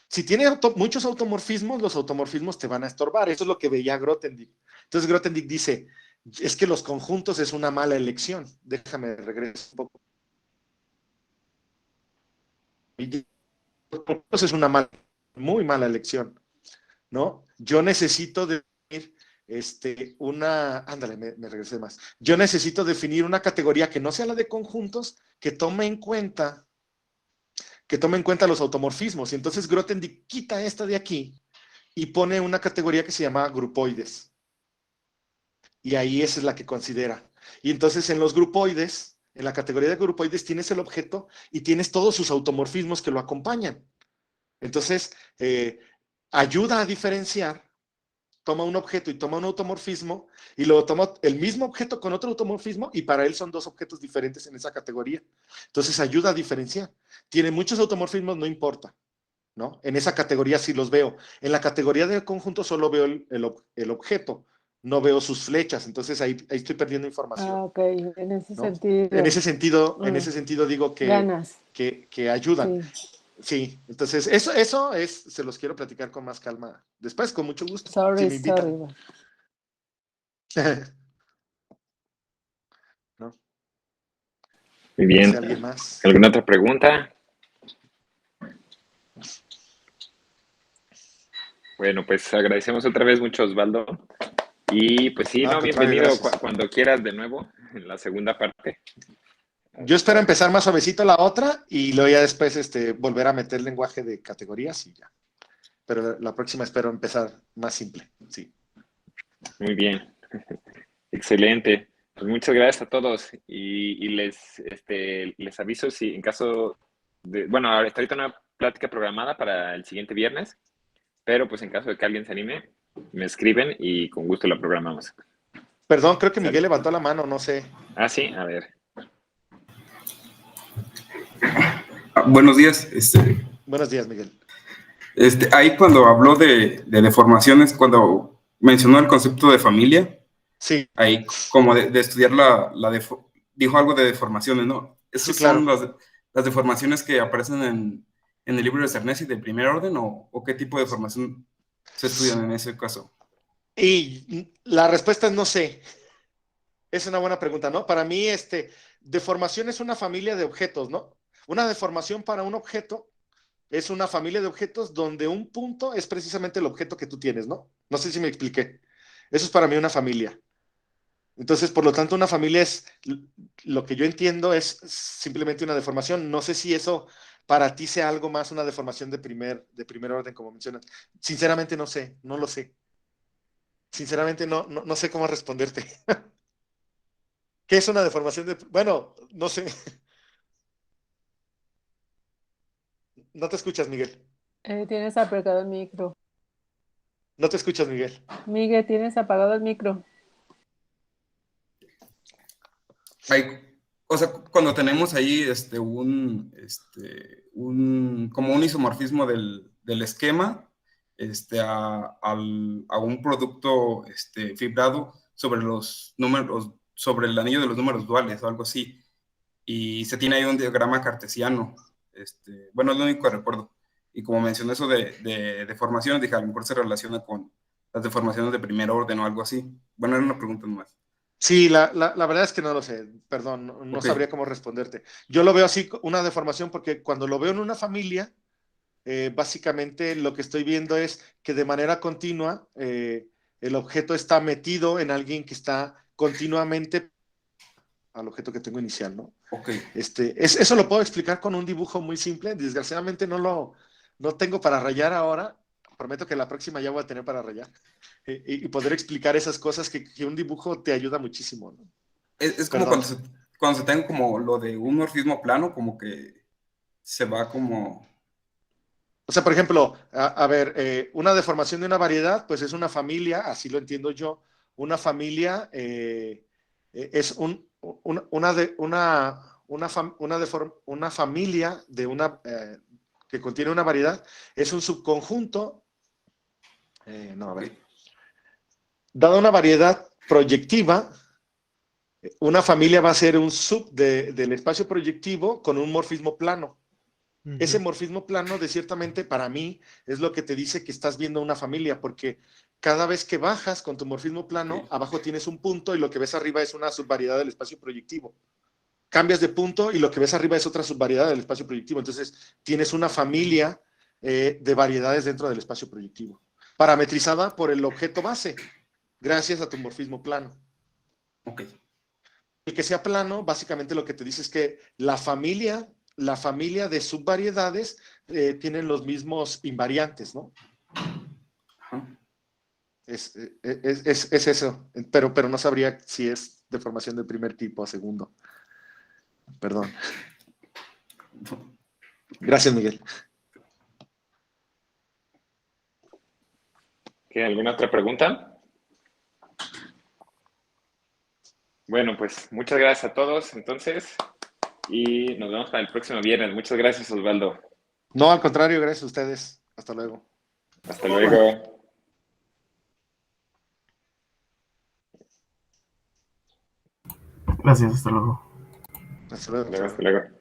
Si tiene muchos automorfismos, los automorfismos te van a estorbar. Eso es lo que veía Grothendieck. Entonces, Grothendieck dice, es que los conjuntos es una mala elección. Déjame regresar un poco. Los conjuntos es una muy mala elección, ¿no? Yo necesito definir ándale, me regresé más. Yo necesito definir una categoría que no sea la de conjuntos, que tome en cuenta los automorfismos. Y entonces Grothendieck quita esta de aquí y pone una categoría que se llama grupoides. Y ahí esa es la que considera. Y entonces en los grupoides, en la categoría de grupoides, tienes el objeto y tienes todos sus automorfismos que lo acompañan. Entonces, ayuda a diferenciar, toma un objeto y toma un automorfismo, y luego toma el mismo objeto con otro automorfismo, y para él son dos objetos diferentes en esa categoría. Entonces, ayuda a diferenciar. Tiene muchos automorfismos, no importa, ¿no? En esa categoría sí los veo. En la categoría del conjunto solo veo el objeto, no veo sus flechas, entonces ahí estoy perdiendo información, Ok, en ese ¿no? sentido. En ese sentido digo Ganas. que ayudan. Sí. Sí, entonces eso se los quiero platicar con más calma después, con mucho gusto, si Sorry. me invitan. ¿No? Muy No sé, bien. ¿alguien más? ¿Alguna otra pregunta? Bueno, pues agradecemos otra vez mucho, Osvaldo. Y pues sí, No, al no, contrario, bienvenido gracias. cuando quieras de nuevo en la segunda parte. Yo espero empezar más suavecito la otra y luego ya después volver a meter lenguaje de categorías y ya. Pero la próxima espero empezar más simple, sí. Muy bien. Excelente. Pues muchas gracias a todos y les aviso si en caso de, bueno, ahorita una plática programada para el siguiente viernes, pero pues en caso de que alguien se anime, me escriben y con gusto la programamos. Perdón, creo que Miguel ¿Sale? levantó la mano, no sé. Ah, sí, a ver. Buenos días. Buenos días, Miguel. Ahí cuando habló de deformaciones, cuando mencionó el concepto de familia, Sí, ahí como de estudiar dijo algo de deformaciones, ¿no? sí, ¿Esas son claro. las deformaciones que aparecen en el libro de Cernesi de primer orden o qué tipo de deformación se estudian en ese caso? Y la respuesta es no sé. Es una buena pregunta, ¿no? Para mí, deformación es una familia de objetos, ¿no? Una deformación para un objeto es una familia de objetos donde un punto es precisamente el objeto que tú tienes, ¿no? No sé si me expliqué. Eso es para mí una familia. Entonces, por lo tanto, una familia es, lo que yo entiendo es simplemente una deformación. No sé si eso para ti sea algo más una deformación de primer orden, como mencionas. Sinceramente no sé, no lo sé. Sinceramente no sé cómo responderte. ¿Qué es una deformación de? Bueno, no sé. No te escuchas, Miguel. Tienes apagado el micro. No te escuchas, Miguel. Miguel, tienes apagado el micro. O sea, cuando tenemos ahí como un isomorfismo del esquema a un producto fibrado sobre los números, sobre el anillo de los números duales o algo así, y se tiene ahí un diagrama cartesiano, bueno, es lo único que recuerdo, y como mencioné eso de deformaciones, dije, a lo mejor se relaciona con las deformaciones de primer orden o algo así. Bueno, era una pregunta nomás. Sí, la verdad es que no lo sé. Perdón, no Ok. sabría cómo responderte. Yo lo veo así, una deformación, porque cuando lo veo en una familia, básicamente lo que estoy viendo es que de manera continua el objeto está metido en alguien que está continuamente al objeto que tengo inicial, ¿no? Ok. Eso lo puedo explicar con un dibujo muy simple. Desgraciadamente no tengo para rayar ahora. Prometo que la próxima ya voy a tener para rayar y poder explicar esas cosas que un dibujo te ayuda muchísimo, ¿no? Es como Perdón. cuando se tenga como lo de un morfismo plano, como que se va como... O sea, por ejemplo, a ver, una deformación de una variedad, pues es una familia, así lo entiendo yo. Una familia es una familia que contiene una variedad, es un subconjunto. No, a Ok. ver. Dada una variedad proyectiva, una familia va a ser un sub del espacio proyectivo con un morfismo plano. Ese morfismo plano, de ciertamente, para mí, es lo que te dice que estás viendo una familia, porque cada vez que bajas con tu morfismo plano, Ok. abajo tienes un punto y lo que ves arriba es una subvariedad del espacio proyectivo. Cambias de punto y lo que ves arriba es otra subvariedad del espacio proyectivo. Entonces, tienes una familia de variedades dentro del espacio proyectivo, parametrizada por el objeto base, gracias a tu morfismo plano. Ok. El que sea plano, básicamente lo que te dice es que la familia de subvariedades tienen los mismos invariantes, ¿no? Ajá. Es eso, pero no sabría si es deformación de primer tipo o segundo. Perdón. Gracias, Miguel. ¿Alguna otra pregunta? Bueno, pues muchas gracias a todos entonces y nos vemos para el próximo viernes. Muchas gracias, Osvaldo. No, al contrario, gracias a ustedes. Hasta luego. Hasta luego. Gracias, hasta luego. Hasta luego. Hasta luego.